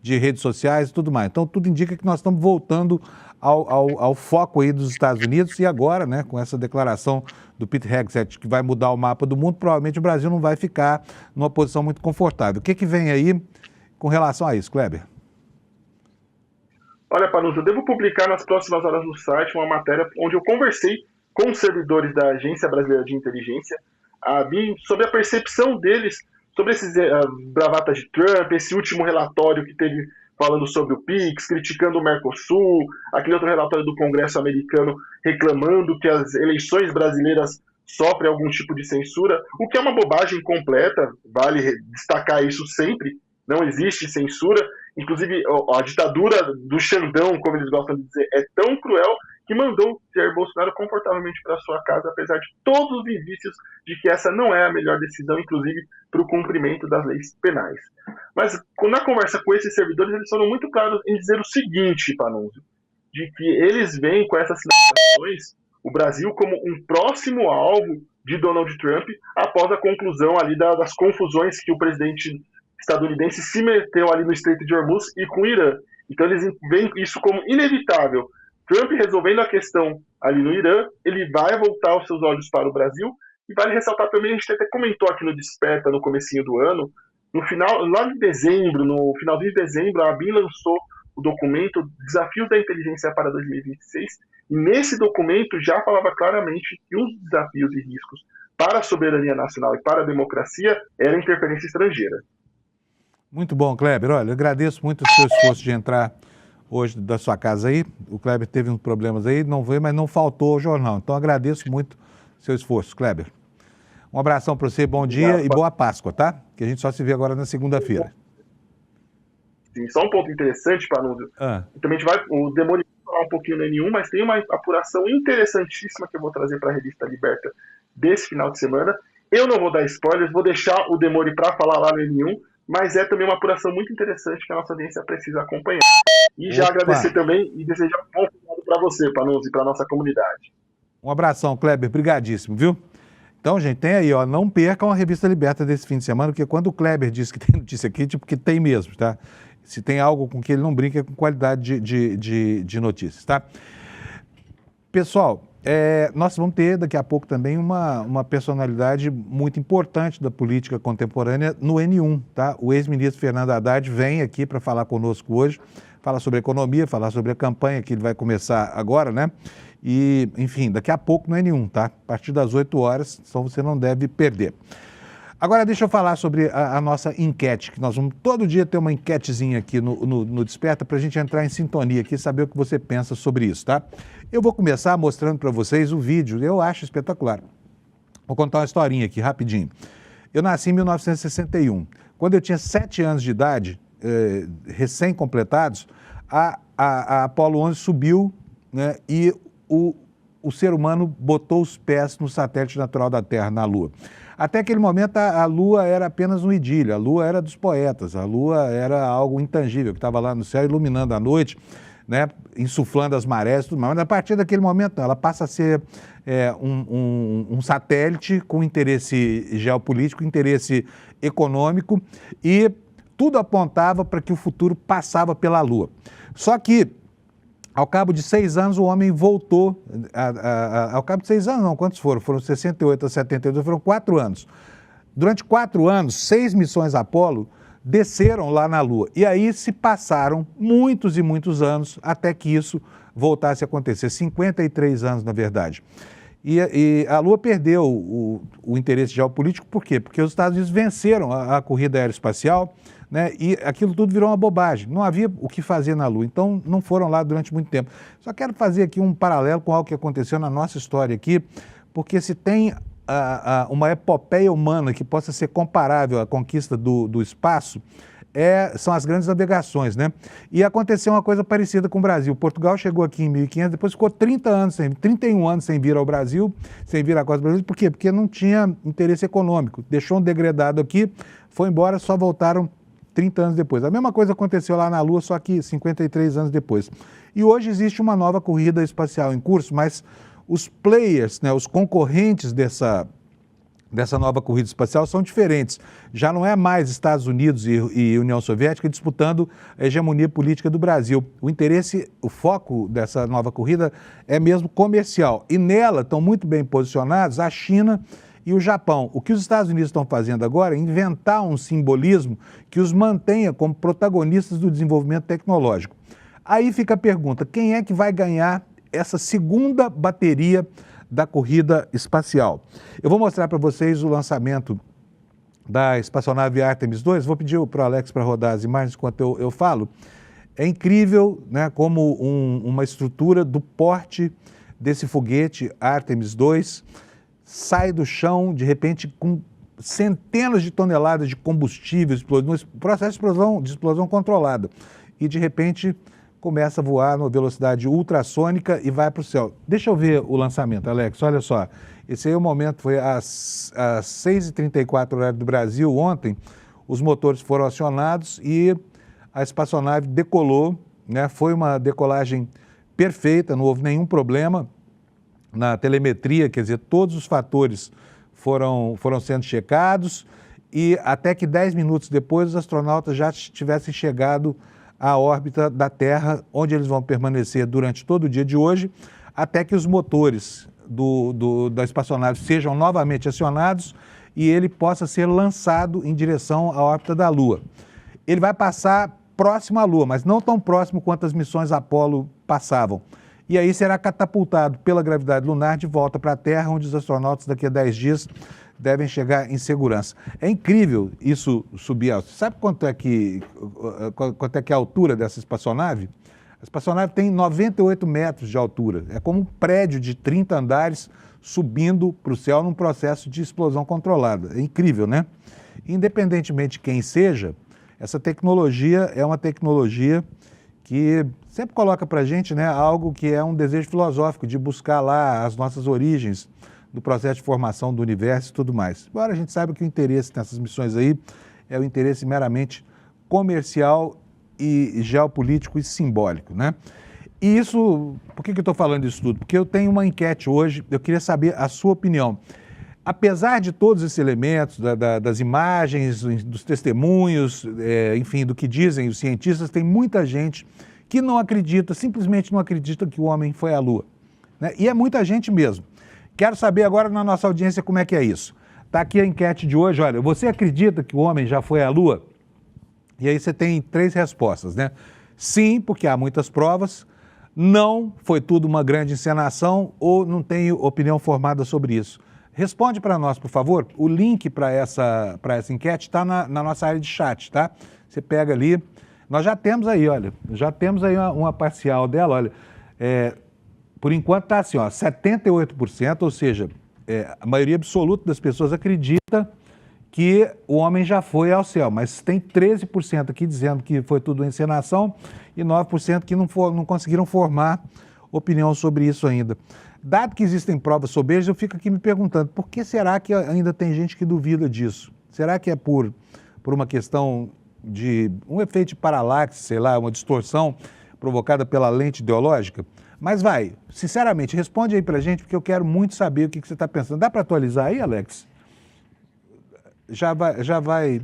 de redes sociais e tudo mais. Então, tudo indica que nós estamos voltando ao foco aí dos Estados Unidos e agora, né, com essa declaração do Pete Hegseth, que vai mudar o mapa do mundo, provavelmente o Brasil não vai ficar numa posição muito confortável. O que vem aí com relação a isso, Kleber? Olha, Panunzio, eu devo publicar nas próximas horas no site uma matéria onde eu conversei com os servidores da Agência Brasileira de Inteligência, a BIM, sobre a percepção deles sobre esses bravatas de Trump, esse último relatório que teve falando sobre o PIX, criticando o Mercosul, aquele outro relatório do Congresso americano reclamando que as eleições brasileiras sofrem algum tipo de censura, o que é uma bobagem completa, vale destacar isso sempre, não existe censura, inclusive a ditadura do Xandão, como eles gostam de dizer, é tão cruel que mandou Jair Bolsonaro confortavelmente para sua casa, apesar de todos os indícios de que essa não é a melhor decisão, inclusive para o cumprimento das leis penais. Mas na conversa com esses servidores, eles foram muito claros em dizer o seguinte, Panunzio, de que eles veem com essas sinalizações o Brasil como um próximo alvo de Donald Trump após a conclusão ali das confusões que o presidente estadunidense se meteu ali no Estreito de Hormuz e com o Irã. Então eles veem isso como inevitável. Trump resolvendo a questão ali no Irã, ele vai voltar os seus olhos para o Brasil, e vale ressaltar também, a gente até comentou aqui no Desperta, no comecinho do ano, no final, lá de dezembro, no finalzinho de dezembro, a ABIN lançou o documento Desafios da Inteligência para 2026, e nesse documento já falava claramente que um dos desafios e riscos para a soberania nacional e para a democracia era a interferência estrangeira. Muito bom, Kleber. Olha, eu agradeço muito o seu esforço de entrar hoje da sua casa aí. O Kleber teve uns problemas aí, não veio, mas não faltou ao jornal. Então, agradeço muito o seu esforço, Kleber. Um abração para você, bom dia e boa Páscoa, tá? Que a gente só se vê agora na segunda-feira. Sim, só um ponto interessante, Panúzio. Também a gente vai, o Demônio vai falar um pouquinho no N1, mas tem uma apuração interessantíssima que eu vou trazer para a Revista Liberta desse final de semana. Eu não vou dar spoilers, vou deixar o Demônio para falar lá no N1, mas é também uma apuração muito interessante que a nossa audiência precisa acompanhar. E já agradecer também e desejar um bom final para você, Panúzio, e para a nossa comunidade. Um abração, Kleber. Brigadíssimo, viu? Então, gente, tem aí, ó, não percam a Revista Liberta desse fim de semana, porque quando o Kleber diz que tem notícia aqui, tipo que tem mesmo, tá? Se tem algo com que ele não brinca, é com qualidade de notícias, tá? Pessoal, nós vamos ter daqui a pouco também uma personalidade muito importante da política contemporânea no N1, tá? O ex-ministro Fernando Haddad vem aqui para falar conosco hoje, falar sobre economia, falar sobre a campanha que ele vai começar agora, né? E, enfim, daqui a pouco no N1, tá? A partir das 8 horas, então você não deve perder. Agora deixa eu falar sobre a nossa enquete, que nós vamos todo dia ter uma enquetezinha aqui no Desperta para a gente entrar em sintonia aqui e saber o que você pensa sobre isso, tá? Eu vou começar mostrando para vocês o vídeo, eu acho espetacular. Vou contar uma historinha aqui, rapidinho. Eu nasci em 1961. Quando eu tinha 7 anos de idade, recém-completados, a Apollo 11 subiu, né, e o ser humano botou os pés no satélite natural da Terra, na Lua. Até aquele momento, a Lua era apenas um idílio, a Lua era dos poetas, a Lua era algo intangível, que estava lá no céu iluminando a noite, né, insuflando as marés e tudo mais. Mas a partir daquele momento, ela passa a ser um satélite com interesse geopolítico, interesse econômico, e tudo apontava para que o futuro passava pela Lua. Só que, ao cabo de 6 anos, o homem voltou, ao cabo de 6 anos não, quantos foram? Foram 68 a 72, foram 4 anos. Durante 4 anos, 6 missões Apollo desceram lá na Lua. E aí se passaram muitos e muitos anos até que isso voltasse a acontecer, 53 anos, na verdade. E a Lua perdeu o interesse geopolítico, por quê? Porque os Estados Unidos venceram a corrida aeroespacial, né, e aquilo tudo virou uma bobagem. Não havia o que fazer na Lua, então não foram lá durante muito tempo. Só quero fazer aqui um paralelo com algo que aconteceu na nossa história aqui, porque se tem uma epopeia humana que possa ser comparável à conquista do espaço, são as grandes navegações, né? E aconteceu uma coisa parecida com o Brasil. Portugal chegou aqui em 1500, depois ficou 31 anos sem vir ao Brasil, sem vir à costa do Brasil. Por quê? Porque não tinha interesse econômico. Deixou um degradado aqui, foi embora, só voltaram 30 anos depois. A mesma coisa aconteceu lá na Lua, só que 53 anos depois. E hoje existe uma nova corrida espacial em curso, mas os players, né, os concorrentes dessa nova corrida espacial são diferentes. Já não é mais Estados Unidos e União Soviética disputando a hegemonia política do Brasil. O interesse, o foco dessa nova corrida é mesmo comercial. E nela estão muito bem posicionados a China e o Japão. O que os Estados Unidos estão fazendo agora é inventar um simbolismo que os mantenha como protagonistas do desenvolvimento tecnológico. Aí fica a pergunta, quem é que vai ganhar essa segunda bateria da corrida espacial? Eu vou mostrar para vocês o lançamento da espaçonave Artemis II. Vou pedir para o Alex para rodar as imagens enquanto eu falo. É incrível, né, como uma estrutura do porte desse foguete Artemis II sai do chão, de repente, com centenas de toneladas de combustível, um processo de explosão controlada. E, de repente, começa a voar numa velocidade ultrassônica e vai para o céu. Deixa eu ver o lançamento, Alex, olha só. Esse aí é o momento, foi às 6h34 horário do Brasil, ontem, os motores foram acionados e a espaçonave decolou, né? Foi uma decolagem perfeita, não houve nenhum problema na telemetria, quer dizer, todos os fatores foram sendo checados e até que 10 minutos depois os astronautas já tivessem chegado à órbita da Terra, onde eles vão permanecer durante todo o dia de hoje, até que os motores da espaçonave sejam novamente acionados e ele possa ser lançado em direção à órbita da Lua. Ele vai passar próximo à Lua, mas não tão próximo quanto as missões Apollo passavam. E aí será catapultado pela gravidade lunar de volta para a Terra, onde os astronautas daqui a 10 dias devem chegar em segurança. É incrível isso subir alto. Sabe quanto é que é a altura dessa espaçonave? A espaçonave tem 98 metros de altura. É como um prédio de 30 andares subindo para o céu num processo de explosão controlada. É incrível, né? Independentemente de quem seja, essa tecnologia é uma tecnologia que sempre coloca para a gente, né, algo que é um desejo filosófico de buscar lá as nossas origens do processo de formação do universo e tudo mais. Embora a gente saiba que o interesse nessas missões aí é o interesse meramente comercial e geopolítico e simbólico, né? E isso, por que eu estou falando isso tudo? Porque eu tenho uma enquete hoje, eu queria saber a sua opinião. Apesar de todos esses elementos, das imagens, dos testemunhos, enfim, do que dizem os cientistas, tem muita gente que não acredita, simplesmente não acredita que o homem foi à Lua, né? E é muita gente mesmo. Quero saber agora na nossa audiência como é que é isso. Está aqui a enquete de hoje, olha, você acredita que o homem já foi à Lua? E aí você tem 3 respostas, né? Sim, porque há muitas provas. Não, foi tudo uma grande encenação, ou não tenho opinião formada sobre isso. Responde para nós, por favor. O link para essa enquete está na nossa área de chat, tá? Você pega ali. Nós já temos aí, olha, uma parcial dela, olha. Por enquanto está assim, ó, 78%, ou seja, a maioria absoluta das pessoas acredita que o homem já foi ao céu, mas tem 13% aqui dizendo que foi tudo encenação e 9% que não conseguiram formar opinião sobre isso ainda. Dado que existem provas sobejas, eu fico aqui me perguntando, por que será que ainda tem gente que duvida disso? Será que é por uma questão de um efeito de paralaxe, sei lá, uma distorção provocada pela lente ideológica? Mas vai, sinceramente, responde aí pra gente, porque eu quero muito saber o que você está pensando. Dá para atualizar aí, Alex? Já vai.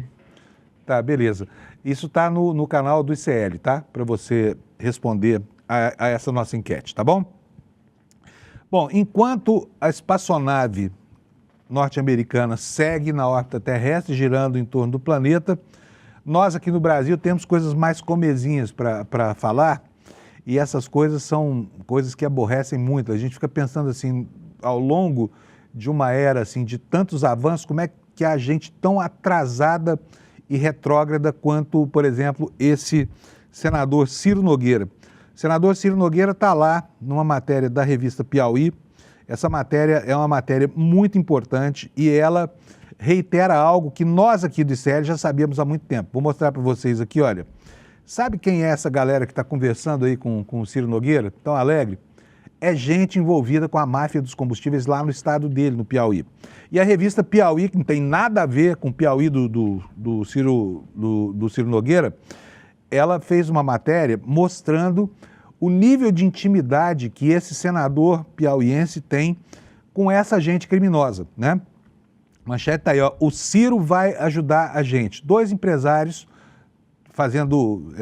Tá, beleza. Isso está no canal do ICL, tá? Para você responder a essa nossa enquete, tá bom? Bom, enquanto a espaçonave norte-americana segue na órbita terrestre, girando em torno do planeta, nós aqui no Brasil temos coisas mais comezinhas para falar, e essas coisas são coisas que aborrecem muito. A gente fica pensando assim, ao longo de uma era assim, de tantos avanços, como é que há gente tão atrasada e retrógrada quanto, por exemplo, esse senador Ciro Nogueira. O senador Ciro Nogueira está lá numa matéria da revista Piauí. Essa matéria é uma matéria muito importante e ela reitera algo que nós aqui do ICL já sabíamos há muito tempo. Vou mostrar para vocês aqui, olha. Sabe quem é essa galera que está conversando aí com o Ciro Nogueira, tão alegre? É gente envolvida com a máfia dos combustíveis lá no estado dele, no Piauí. E a revista Piauí, que não tem nada a ver com o Piauí do Ciro Nogueira, ela fez uma matéria mostrando o nível de intimidade que esse senador piauiense tem com essa gente criminosa, né? Manchete tá aí, ó, o Ciro vai ajudar a gente. 2 empresários fazendo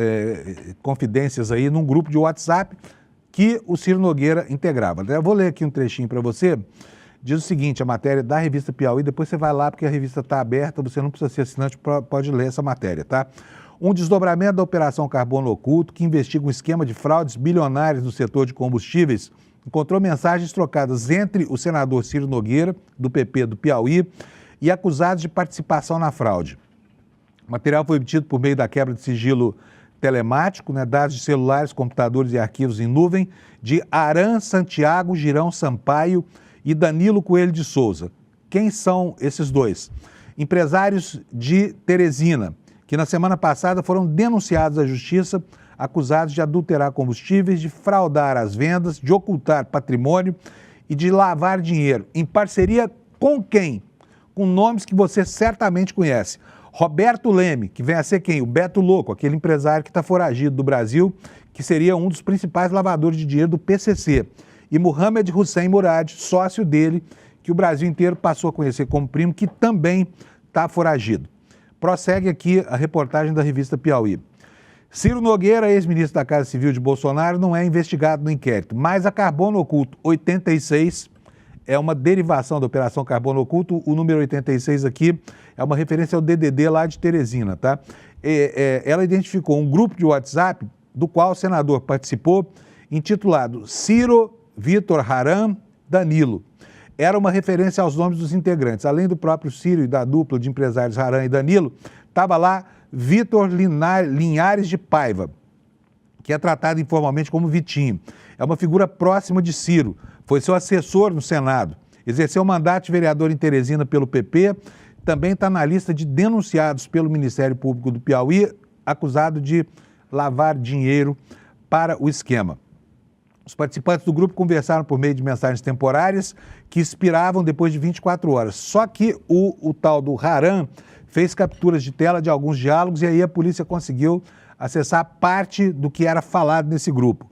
confidências aí num grupo de WhatsApp que o Ciro Nogueira integrava. Eu vou ler aqui um trechinho para você. Diz o seguinte, a matéria da revista Piauí, depois você vai lá porque a revista está aberta, você não precisa ser assinante, pode ler essa matéria, tá? Um desdobramento da Operação Carbono Oculto, que investiga um esquema de fraudes bilionárias no setor de combustíveis, encontrou mensagens trocadas entre o senador Ciro Nogueira, do PP do Piauí, e acusados de participação na fraude. O material foi obtido por meio da quebra de sigilo telemático, né, dados de celulares, computadores e arquivos em nuvem, de Aran Santiago Girão Sampaio e Danilo Coelho de Souza. Quem são esses 2? Empresários de Teresina, que na semana passada foram denunciados à justiça, acusados de adulterar combustíveis, de fraudar as vendas, de ocultar patrimônio e de lavar dinheiro. Em parceria com quem? Com nomes que você certamente conhece. Roberto Leme, que vem a ser quem? O Beto Louco, aquele empresário que está foragido do Brasil, que seria um dos principais lavadores de dinheiro do PCC. E Mohamed Hussein Murad, sócio dele, que o Brasil inteiro passou a conhecer como primo, que também está foragido. Prossegue aqui a reportagem da revista Piauí. Ciro Nogueira, ex-ministro da Casa Civil de Bolsonaro, não é investigado no inquérito, mas a Carbono Oculto 86 é uma derivação da Operação Carbono Oculto. O número 86 aqui é uma referência ao DDD lá de Teresina, tá? Ela identificou um grupo de WhatsApp do qual o senador participou, intitulado Ciro, Vitor, Haram, Danilo. Era uma referência aos nomes dos integrantes. Além do próprio Ciro e da dupla de empresários Haram e Danilo, estava lá Vitor Linhares de Paiva, que é tratado informalmente como Vitinho. É uma figura próxima de Ciro, foi seu assessor no Senado, exerceu mandato de vereador em Teresina pelo PP, também está na lista de denunciados pelo Ministério Público do Piauí, acusado de lavar dinheiro para o esquema. Os participantes do grupo conversaram por meio de mensagens temporárias que expiravam depois de 24 horas. Só que o tal do Haram fez capturas de tela de alguns diálogos e aí a polícia conseguiu acessar parte do que era falado nesse grupo.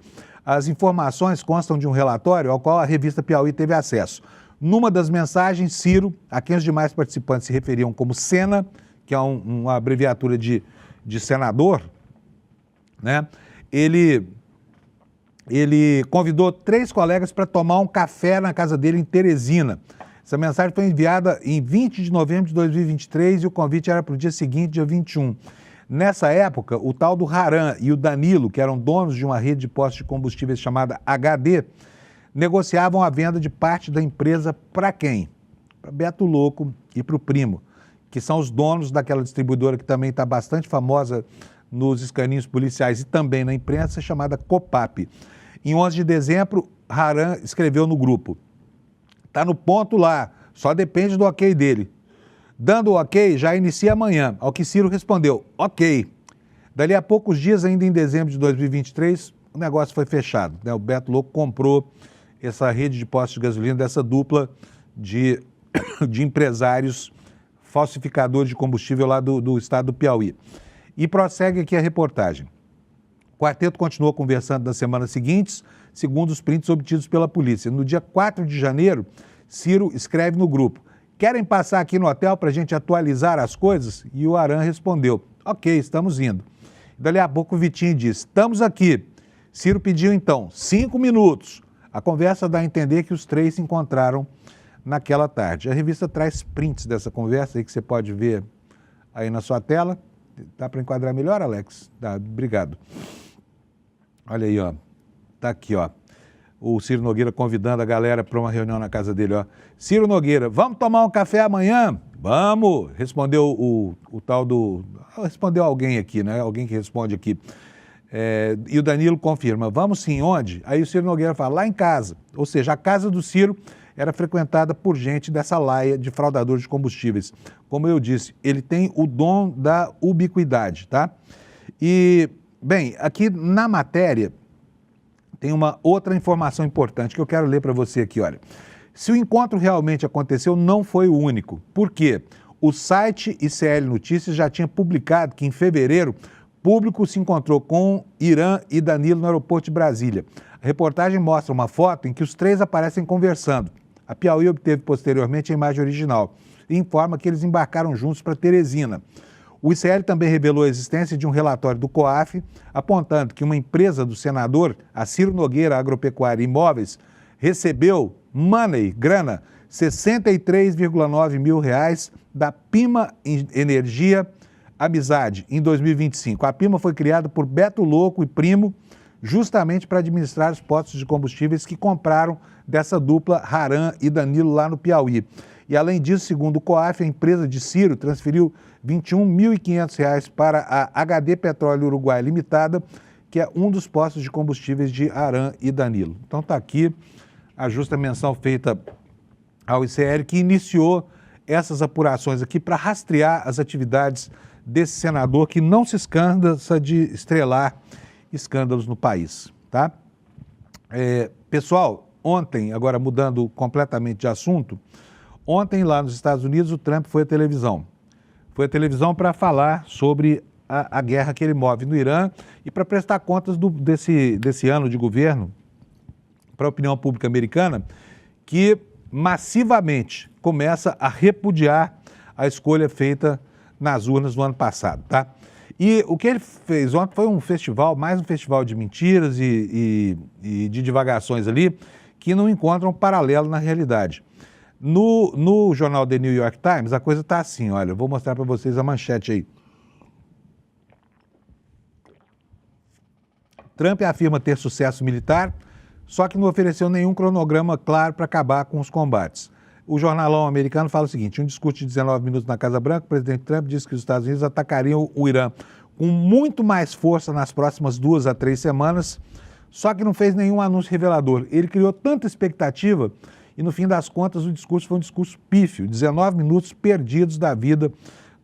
As informações constam de um relatório ao qual a revista Piauí teve acesso. Numa das mensagens, Ciro, a quem os demais participantes se referiam como Sena, que é uma abreviatura de senador, né? Ele convidou 3 colegas para tomar um café na casa dele em Teresina. Essa mensagem foi enviada em 20 de novembro de 2023 e o convite era para o dia seguinte, dia 21. Nessa época, o tal do Haram e o Danilo, que eram donos de uma rede de postos de combustíveis chamada HD, negociavam a venda de parte da empresa para quem? Para Beto Louco e para o Primo, que são os donos daquela distribuidora que também está bastante famosa nos escaninhos policiais e também na imprensa, chamada Copap. Em 11 de dezembro, Haram escreveu no grupo: "Tá no ponto lá, só depende do ok dele. Dando o ok, já inicia amanhã." Ao que Ciro respondeu: "Ok." Dali a poucos dias, ainda em dezembro de 2023, o negócio foi fechado, né? O Beto Louco comprou essa rede de postos de gasolina dessa dupla de empresários falsificadores de combustível lá do estado do Piauí. E prossegue aqui a reportagem. O quarteto continuou conversando nas semanas seguintes, segundo os prints obtidos pela polícia. No dia 4 de janeiro, Ciro escreve no grupo: "Querem passar aqui no hotel para a gente atualizar as coisas?" E o Haram respondeu: "Ok, estamos indo." Dali a pouco o Vitinho disse: "Estamos aqui." Ciro pediu então 5 minutos. A conversa dá a entender que os 3 se encontraram naquela tarde. A revista traz prints dessa conversa aí que você pode ver aí na sua tela. Dá para enquadrar melhor, Alex? Dá, obrigado. Olha aí, ó. Tá aqui, ó. O Ciro Nogueira convidando a galera para uma reunião na casa dele, ó. "Ciro Nogueira, vamos tomar um café amanhã?" "Vamos", respondeu o tal do... Respondeu alguém aqui, né? Alguém que responde aqui. E o Danilo confirma: "Vamos sim, onde?" Aí o Ciro Nogueira fala: "Lá em casa." Ou seja, a casa do Ciro era frequentada por gente dessa laia de fraudadores de combustíveis. Como eu disse, ele tem o dom da ubiquidade, tá? E, bem, aqui na matéria tem uma outra informação importante que eu quero ler para você aqui, olha. Se o encontro realmente aconteceu, não foi o único. Por quê? O site ICL Notícias já tinha publicado que em fevereiro, público se encontrou com Irã e Danilo no aeroporto de Brasília. A reportagem mostra uma foto em que os 3 aparecem conversando. A Piauí obteve posteriormente a imagem original e informa que eles embarcaram juntos para Teresina. O ICL também revelou a existência de um relatório do COAF apontando que uma empresa do senador, a Ciro Nogueira Agropecuária e Imóveis, recebeu grana, 63,9 mil reais da Pima Energia Amizade em 2025. A Pima foi criada por Beto Louco e Primo justamente para administrar os postos de combustíveis que compraram dessa dupla Haram e Danilo lá no Piauí. E além disso, segundo o COAF, a empresa de Ciro transferiu R$ 21.500 para a HD Petróleo Uruguai Limitada, que é um dos postos de combustíveis de Haram e Danilo. Então está aqui a justa menção feita ao ICL, que iniciou essas apurações aqui para rastrear as atividades desse senador que não se escanda de estrelar escândalos no país, tá? Pessoal, ontem, agora mudando completamente de assunto, ontem lá nos Estados Unidos o Trump foi à televisão. Foi à televisão para falar sobre a guerra que ele move no Irã e para prestar contas desse ano de governo para a opinião pública americana, que massivamente começa a repudiar a escolha feita nas urnas no ano passado, tá? E o que ele fez ontem foi um festival, mais um festival de mentiras e de divagações ali, que não encontram paralelo na realidade. No jornal The New York Times, a coisa está assim, olha, eu vou mostrar para vocês a manchete aí. Trump afirma ter sucesso militar, só que não ofereceu nenhum cronograma claro para acabar com os combates. O jornalão americano fala o seguinte: em um discurso de 19 minutos na Casa Branca, o presidente Trump disse que os Estados Unidos atacariam o Irã com muito mais força nas próximas 2 a 3 semanas, só que não fez nenhum anúncio revelador. Ele criou tanta expectativa e, no fim das contas, o discurso foi um discurso pífio, 19 minutos perdidos da vida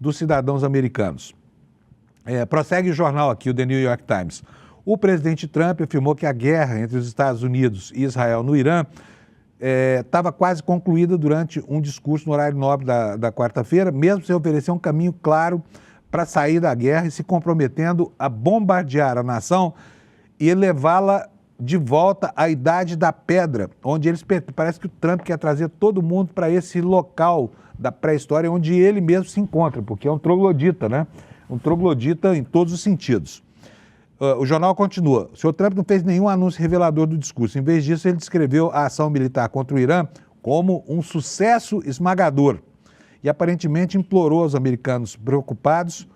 dos cidadãos americanos. Prossegue o jornal aqui, o The New York Times. O presidente Trump afirmou que a guerra entre os Estados Unidos e Israel no Irã estava quase concluída durante um discurso no horário nobre da quarta-feira, mesmo sem oferecer um caminho claro para sair da guerra e se comprometendo a bombardear a nação e levá-la de volta à Idade da Pedra, onde parece que o Trump quer trazer todo mundo para esse local da pré-história onde ele mesmo se encontra, porque é um troglodita, né? Um troglodita em todos os sentidos. O jornal continua. O senhor Trump não fez nenhum anúncio revelador do discurso. Em vez disso, ele descreveu a ação militar contra o Irã como um sucesso esmagador e aparentemente implorou aos americanos preocupados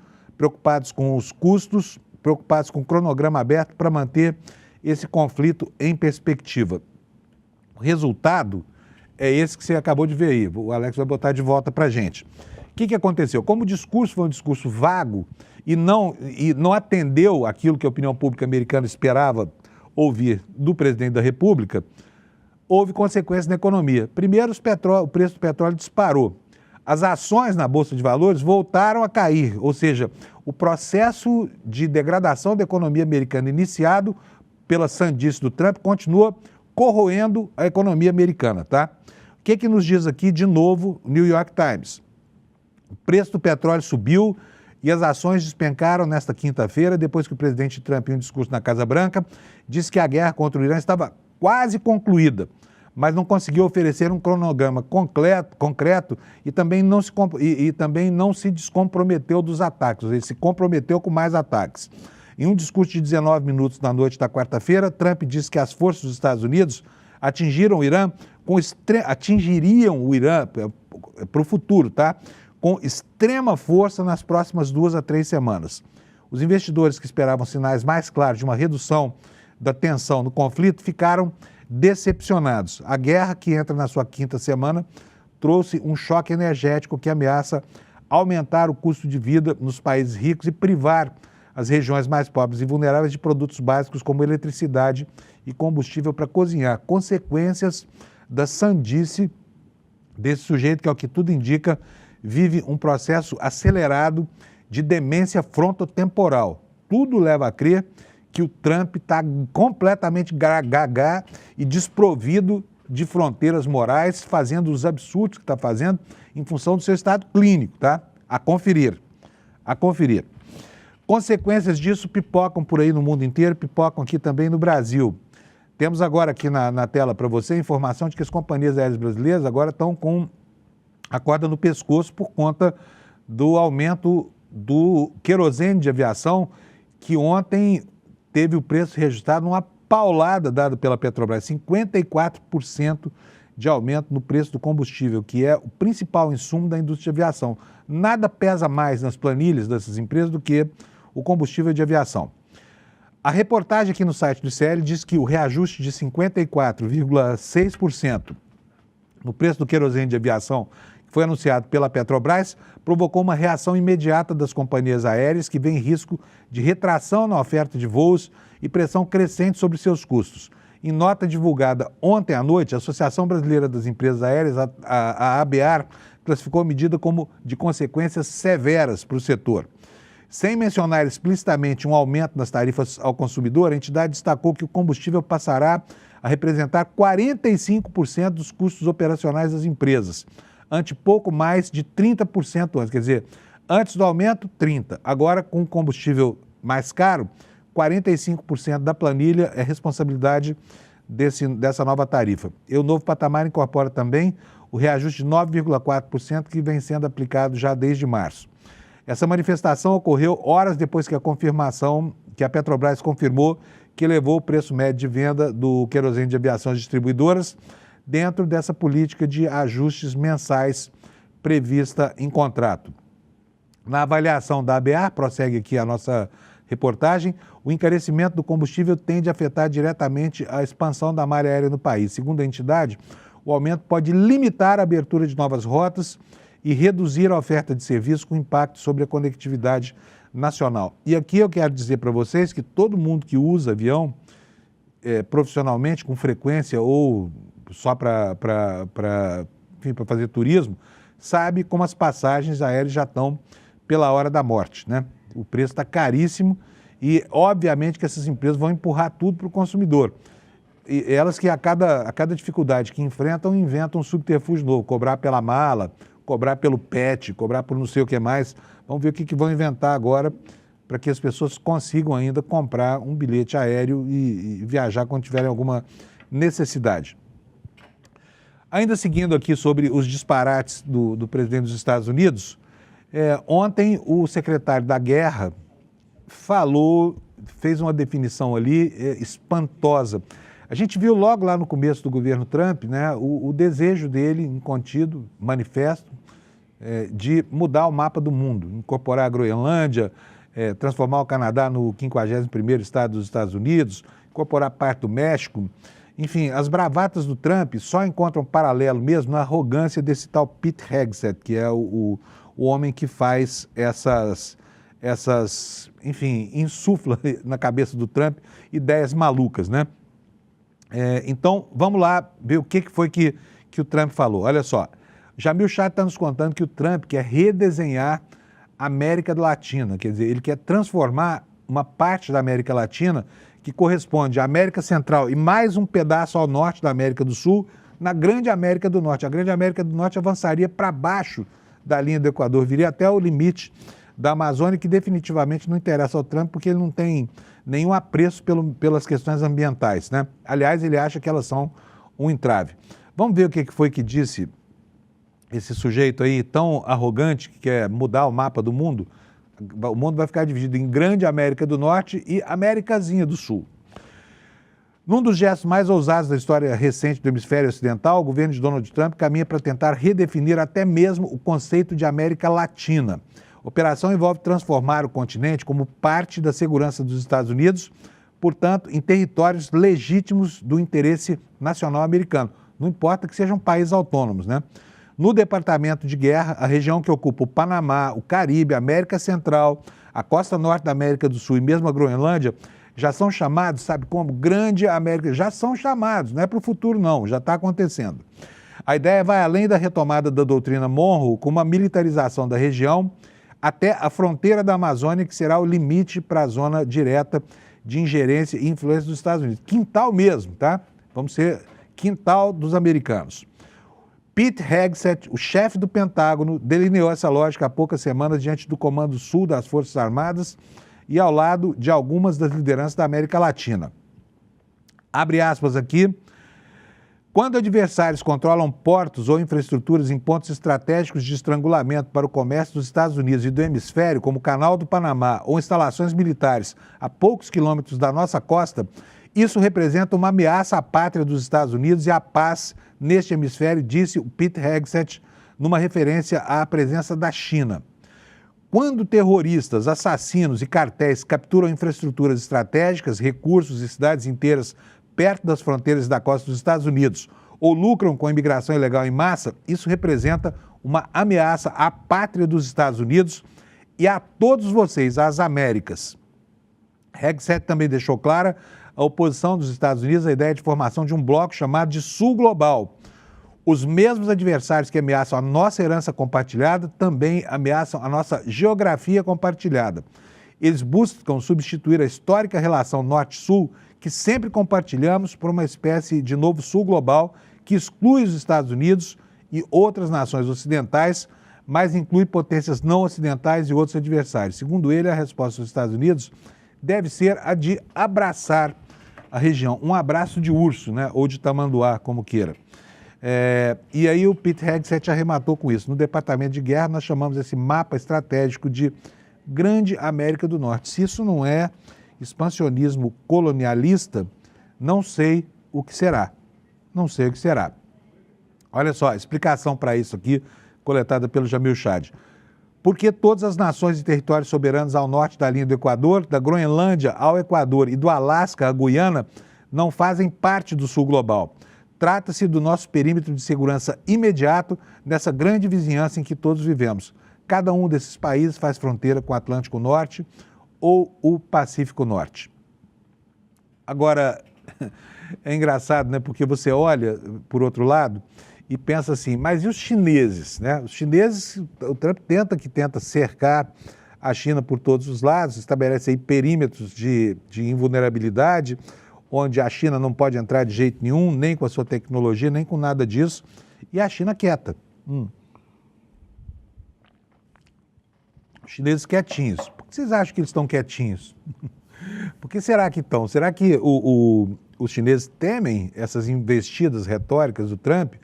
com os custos, preocupados com o cronograma aberto para manter esse conflito em perspectiva. O resultado é esse que você acabou de ver aí. O Alex vai botar de volta para a gente. O que aconteceu? Como o discurso foi um discurso vago e não atendeu aquilo que a opinião pública americana esperava ouvir do presidente da República, houve consequências na economia. Primeiro, o preço do petróleo disparou. As ações na Bolsa de Valores voltaram a cair, ou seja, o processo de degradação da economia americana iniciado pela sandice do Trump continua corroendo a economia americana, tá? O que nos diz aqui, de novo, o New York Times? O preço do petróleo subiu e as ações despencaram nesta quinta-feira, depois que o presidente Trump, em um discurso na Casa Branca, disse que a guerra contra o Irã estava quase concluída, mas não conseguiu oferecer um cronograma concreto e também não se descomprometeu dos ataques, ele se comprometeu com mais ataques. Em um discurso de 19 minutos na noite da quarta-feira, Trump disse que as forças dos Estados Unidos atingiriam o Irã para o futuro, tá? Com extrema força nas próximas 2 a 3 semanas. Os investidores que esperavam sinais mais claros de uma redução da tensão no conflito ficaram decepcionados. A guerra, que entra na sua 5ª semana, trouxe um choque energético que ameaça aumentar o custo de vida nos países ricos e privar as regiões mais pobres e vulneráveis de produtos básicos como eletricidade e combustível para cozinhar. Consequências da sandice desse sujeito que, ao que tudo indica, vive um processo acelerado de demência frontotemporal. Tudo leva a crer que o Trump está completamente gaga e desprovido de fronteiras morais, fazendo os absurdos que está fazendo em função do seu estado clínico, tá? A conferir. Consequências disso pipocam por aí no mundo inteiro, pipocam aqui também no Brasil. Temos agora aqui na tela para você a informação de que as companhias aéreas brasileiras agora estão com a corda no pescoço por conta do aumento do querosene de aviação, que ontem teve o preço registrado numa paulada dada pela Petrobras, 54% de aumento no preço do combustível, que é o principal insumo da indústria de aviação. Nada pesa mais nas planilhas dessas empresas do que o combustível de aviação. A reportagem aqui no site do ICL diz que o reajuste de 54,6% no preço do querosene de aviação, que foi anunciado pela Petrobras, provocou uma reação imediata das companhias aéreas que vêem risco de retração na oferta de voos e pressão crescente sobre seus custos. Em nota divulgada ontem à noite, a Associação Brasileira das Empresas Aéreas, a ABAR, classificou a medida como de consequências severas para o setor. Sem mencionar explicitamente um aumento nas tarifas ao consumidor, a entidade destacou que o combustível passará a representar 45% dos custos operacionais das empresas, ante pouco mais de 30% antes. Quer dizer, antes do aumento, 30%. Agora, com o combustível mais caro, 45% da planilha é responsabilidade dessa nova tarifa. E o novo patamar incorpora também o reajuste de 9,4% que vem sendo aplicado já desde março. Essa manifestação ocorreu horas depois que a Petrobras confirmou que elevou o preço médio de venda do querosene de aviação às distribuidoras dentro dessa política de ajustes mensais prevista em contrato. Na avaliação da ABAR, prossegue aqui a nossa reportagem, o encarecimento do combustível tende a afetar diretamente a expansão da malha aérea no país. Segundo a entidade, o aumento pode limitar a abertura de novas rotas e reduzir a oferta de serviços com impacto sobre a conectividade nacional. E aqui eu quero dizer para vocês que todo mundo que usa avião profissionalmente, com frequência ou só para fazer turismo, sabe como as passagens aéreas já estão pela hora da morte, né? O preço está caríssimo e, obviamente, que essas empresas vão empurrar tudo para o consumidor. E elas que, a cada dificuldade que enfrentam, inventam um subterfúgio novo, cobrar pela mala, cobrar pelo pet, cobrar por não sei o que mais. Vamos ver o que vão inventar agora para que as pessoas consigam ainda comprar um bilhete aéreo e viajar quando tiverem alguma necessidade. Ainda seguindo aqui sobre os disparates do presidente dos Estados Unidos, ontem o secretário da Guerra fez uma definição ali espantosa. A gente viu logo lá no começo do governo Trump, né, o desejo dele, incontido, manifesto, de mudar o mapa do mundo, incorporar a Groenlândia, transformar o Canadá no 51º estado dos Estados Unidos, incorporar parte do México. Enfim, as bravatas do Trump só encontram paralelo mesmo na arrogância desse tal Pete Hegseth, que é o homem que faz enfim, insufla na cabeça do Trump ideias malucas, né? Então, vamos lá ver o que foi que o Trump falou. Olha só, Jamil Chad está nos contando que o Trump quer redesenhar a América Latina, quer dizer, ele quer transformar uma parte da América Latina que corresponde à América Central e mais um pedaço ao norte da América do Sul, na Grande América do Norte. A Grande América do Norte avançaria para baixo da linha do Equador, viria até o limite da Amazônia, que definitivamente não interessa ao Trump, porque ele não tem nenhum apreço pelas questões ambientais, né? Aliás, ele acha que elas são um entrave. Vamos ver o que foi que disse esse sujeito aí tão arrogante que quer mudar o mapa do mundo. O mundo vai ficar dividido em Grande América do Norte e Américazinha do Sul. Num dos gestos mais ousados da história recente do hemisfério ocidental, o governo de Donald Trump caminha para tentar redefinir até mesmo o conceito de América Latina. A operação envolve transformar o continente como parte da segurança dos Estados Unidos, portanto, em territórios legítimos do interesse nacional americano. Não importa que sejam países autônomos, né? No Departamento de Guerra, a região que ocupa o Panamá, o Caribe, a América Central, a costa norte da América do Sul e mesmo a Groenlândia, já são chamados, sabe como? Grande América, já são chamados, não é para o futuro não, já está acontecendo. A ideia vai além da retomada da doutrina Monroe, com uma militarização da região até a fronteira da Amazônia, que será o limite para a zona direta de ingerência e influência dos Estados Unidos. Quintal mesmo, tá? Vamos ser quintal dos americanos. Pete Hegseth, o chefe do Pentágono, delineou essa lógica há poucas semanas diante do Comando Sul das Forças Armadas e ao lado de algumas das lideranças da América Latina. Abre aspas aqui. Quando adversários controlam portos ou infraestruturas em pontos estratégicos de estrangulamento para o comércio dos Estados Unidos e do hemisfério, como o Canal do Panamá ou instalações militares a poucos quilômetros da nossa costa, isso representa uma ameaça à pátria dos Estados Unidos e à paz neste hemisfério, disse o Pete Hegseth, numa referência à presença da China. Quando terroristas, assassinos e cartéis capturam infraestruturas estratégicas, recursos e cidades inteiras perto das fronteiras da costa dos Estados Unidos ou lucram com a imigração ilegal em massa, isso representa uma ameaça à pátria dos Estados Unidos e a todos vocês, às Américas. Hegseth também deixou clara a oposição dos Estados Unidos à ideia de formação de um bloco chamado de Sul Global. Os mesmos adversários que ameaçam a nossa herança compartilhada também ameaçam a nossa geografia compartilhada. Eles buscam substituir a histórica relação Norte-Sul que sempre compartilhamos por uma espécie de novo Sul Global que exclui os Estados Unidos e outras nações ocidentais, mas inclui potências não ocidentais e outros adversários. Segundo ele, a resposta dos Estados Unidos deve ser a de abraçar a região, um abraço de urso, né, ou de tamanduá, como queira. E aí o Pete Hegseth arrematou com isso. No Departamento de Guerra, nós chamamos esse mapa estratégico de Grande América do Norte. Se isso não é expansionismo colonialista, não sei o que será. Não sei o que será. Olha só, explicação para isso aqui, coletada pelo Jamil Chad. Porque todas as nações e territórios soberanos ao norte da linha do Equador, da Groenlândia ao Equador e do Alasca à Guiana, não fazem parte do sul global. Trata-se do nosso perímetro de segurança imediato nessa grande vizinhança em que todos vivemos. Cada um desses países faz fronteira com o Atlântico Norte ou o Pacífico Norte. Agora, é engraçado, né? Porque você olha, por outro lado, e pensa assim, mas e os chineses, né? Os chineses, o Trump tenta cercar a China por todos os lados, estabelece aí perímetros de invulnerabilidade, onde a China não pode entrar de jeito nenhum, nem com a sua tecnologia, nem com nada disso, e a China quieta. Os chineses quietinhos. Por que vocês acham que eles estão quietinhos? Por que será que estão? Será que os chineses temem essas investidas retóricas do Trump?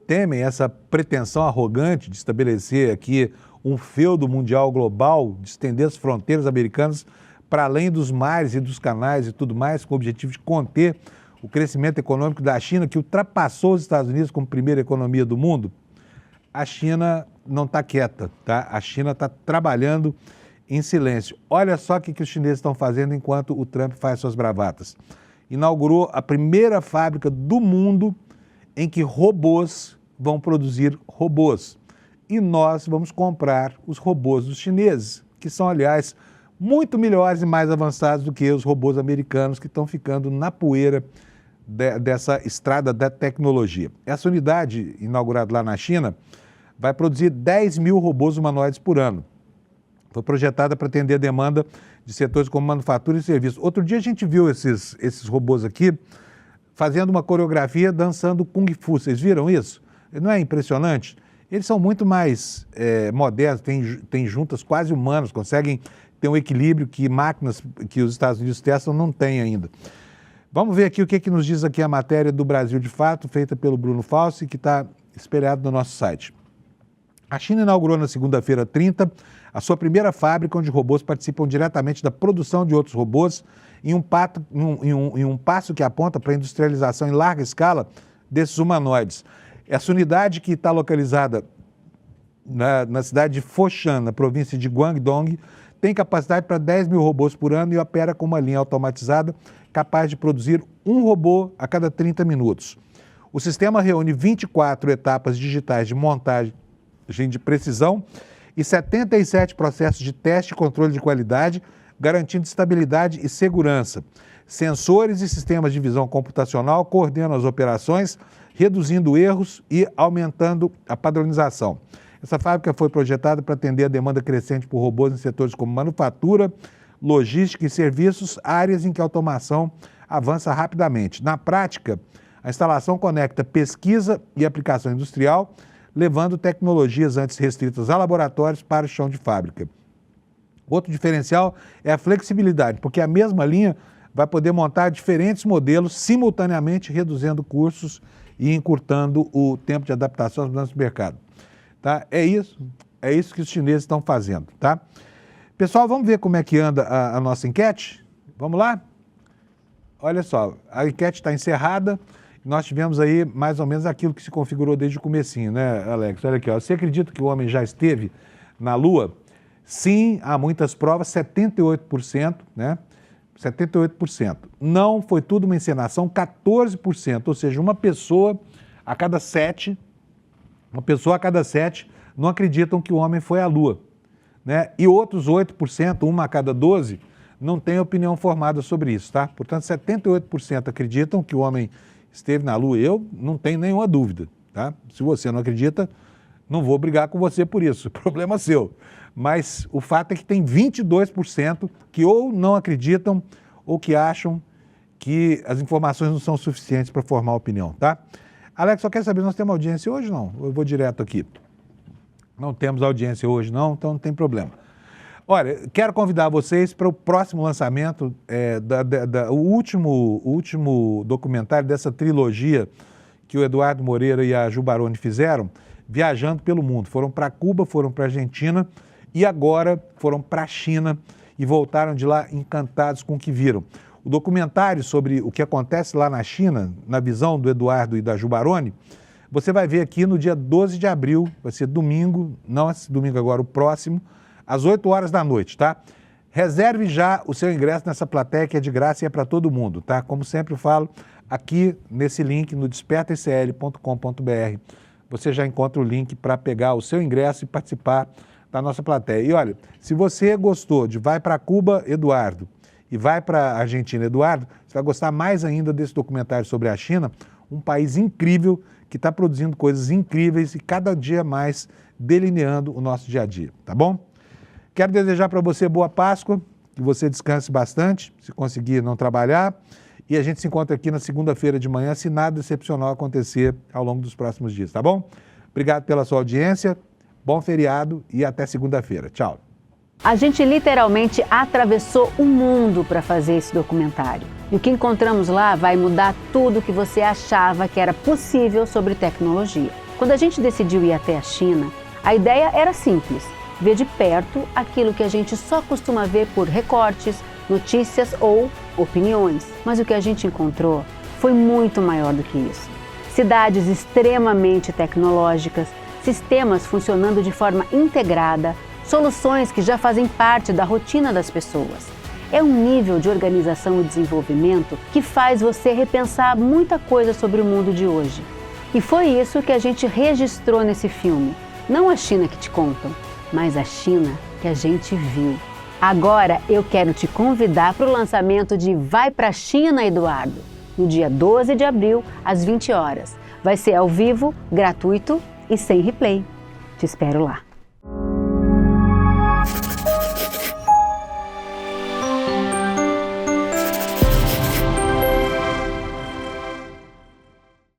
Temem essa pretensão arrogante de estabelecer aqui um feudo mundial global, de estender as fronteiras americanas para além dos mares e dos canais e tudo mais, com o objetivo de conter o crescimento econômico da China, que ultrapassou os Estados Unidos como primeira economia do mundo? A China não está quieta, tá? A China está trabalhando em silêncio. Olha só o que os chineses estão fazendo enquanto o Trump faz suas bravatas. Inaugurou a primeira fábrica do mundo em que robôs vão produzir robôs. E nós vamos comprar os robôs dos chineses, que são, aliás, muito melhores e mais avançados do que os robôs americanos que estão ficando na poeira dessa estrada da tecnologia. Essa unidade, inaugurada lá na China, vai produzir 10 mil robôs humanoides por ano. Foi projetada para atender a demanda de setores como manufatura e serviços. Outro dia a gente viu esses robôs aqui fazendo uma coreografia dançando Kung Fu. Vocês viram isso? Não é impressionante? Eles são muito mais modernos, têm juntas quase humanas, conseguem ter um equilíbrio que máquinas que os Estados Unidos testam não têm ainda. Vamos ver aqui o que nos diz aqui a matéria do Brasil de Fato, feita pelo Bruno Falsi, que está espelhado no nosso site. A China inaugurou na segunda-feira 30 a sua primeira fábrica onde robôs participam diretamente da produção de outros robôs em um passo que aponta para a industrialização em larga escala desses humanoides. Essa unidade, que está localizada na cidade de Foshan, na província de Guangdong, tem capacidade para 10 mil robôs por ano e opera com uma linha automatizada capaz de produzir um robô a cada 30 minutos. O sistema reúne 24 etapas digitais de montagem de precisão e 77 processos de teste e controle de qualidade, garantindo estabilidade e segurança. Sensores e sistemas de visão computacional coordenam as operações, reduzindo erros e aumentando a padronização. Essa fábrica foi projetada para atender a demanda crescente por robôs em setores como manufatura, logística e serviços, áreas em que a automação avança rapidamente. Na prática, a instalação conecta pesquisa e aplicação industrial, levando tecnologias antes restritas a laboratórios para o chão de fábrica. Outro diferencial é a flexibilidade, porque a mesma linha vai poder montar diferentes modelos simultaneamente, reduzindo custos e encurtando o tempo de adaptação às mudanças do mercado. Tá? É isso que os chineses estão fazendo. Tá? Pessoal, vamos ver como é que anda a nossa enquete? Vamos lá? Olha só, a enquete está encerrada. Nós tivemos aí mais ou menos aquilo que se configurou desde o comecinho, né, Alex? Olha aqui, ó. Você acredita que o homem já esteve na Lua? Sim, há muitas provas, 78%, né? 78%. Não, foi tudo uma encenação, 14%, ou seja, uma pessoa a cada 7 não acreditam que o homem foi à Lua, né? E outros 8%, uma a cada 12, não tem opinião formada sobre isso, tá? Portanto, 78% acreditam que o homem esteve na Lua. Eu não tenho nenhuma dúvida, tá? Se você não acredita, não vou brigar com você por isso, problema seu. Mas o fato é que tem 22% que ou não acreditam ou que acham que as informações não são suficientes para formar opinião, tá? Alex, só quer saber, nós temos audiência hoje ou não? Eu vou direto aqui. Não temos audiência hoje não, então não tem problema. Olha, quero convidar vocês para o próximo lançamento, o último documentário dessa trilogia que o Eduardo Moreira e a Ju Baroni fizeram, viajando pelo mundo. Foram para Cuba, foram para a Argentina e agora foram para a China e voltaram de lá encantados com o que viram. O documentário sobre o que acontece lá na China, na visão do Eduardo e da Ju Baroni, você vai ver aqui no dia 12 de abril, vai ser domingo, não esse domingo agora, o próximo, às 8 horas da noite, tá? Reserve já o seu ingresso nessa plateia que é de graça e é para todo mundo, tá? Como sempre eu falo, aqui nesse link no despertaicl.com.br, você já encontra o link para pegar o seu ingresso e participar da nossa plateia. E olha, se você gostou de Vai para Cuba, Eduardo, e Vai para Argentina, Eduardo, você vai gostar mais ainda desse documentário sobre a China, um país incrível que está produzindo coisas incríveis e cada dia mais delineando o nosso dia a dia, tá bom? Quero desejar para você boa Páscoa, que você descanse bastante, se conseguir não trabalhar, e a gente se encontra aqui na segunda-feira de manhã, se nada excepcional acontecer ao longo dos próximos dias, tá bom? Obrigado pela sua audiência, bom feriado e até segunda-feira. Tchau. A gente literalmente atravessou o mundo para fazer esse documentário. E o que encontramos lá vai mudar tudo o que você achava que era possível sobre tecnologia. Quando a gente decidiu ir até a China, a ideia era simples: ver de perto aquilo que a gente só costuma ver por recortes, notícias ou opiniões. Mas o que a gente encontrou foi muito maior do que isso. Cidades extremamente tecnológicas, sistemas funcionando de forma integrada, soluções que já fazem parte da rotina das pessoas. É um nível de organização e desenvolvimento que faz você repensar muita coisa sobre o mundo de hoje. E foi isso que a gente registrou nesse filme. Não a China que te contam, mas a China que a gente viu. Agora eu quero te convidar para o lançamento de Vai pra China, Eduardo, no dia 12 de abril, às 20 horas. Vai ser ao vivo, gratuito e sem replay. Te espero lá.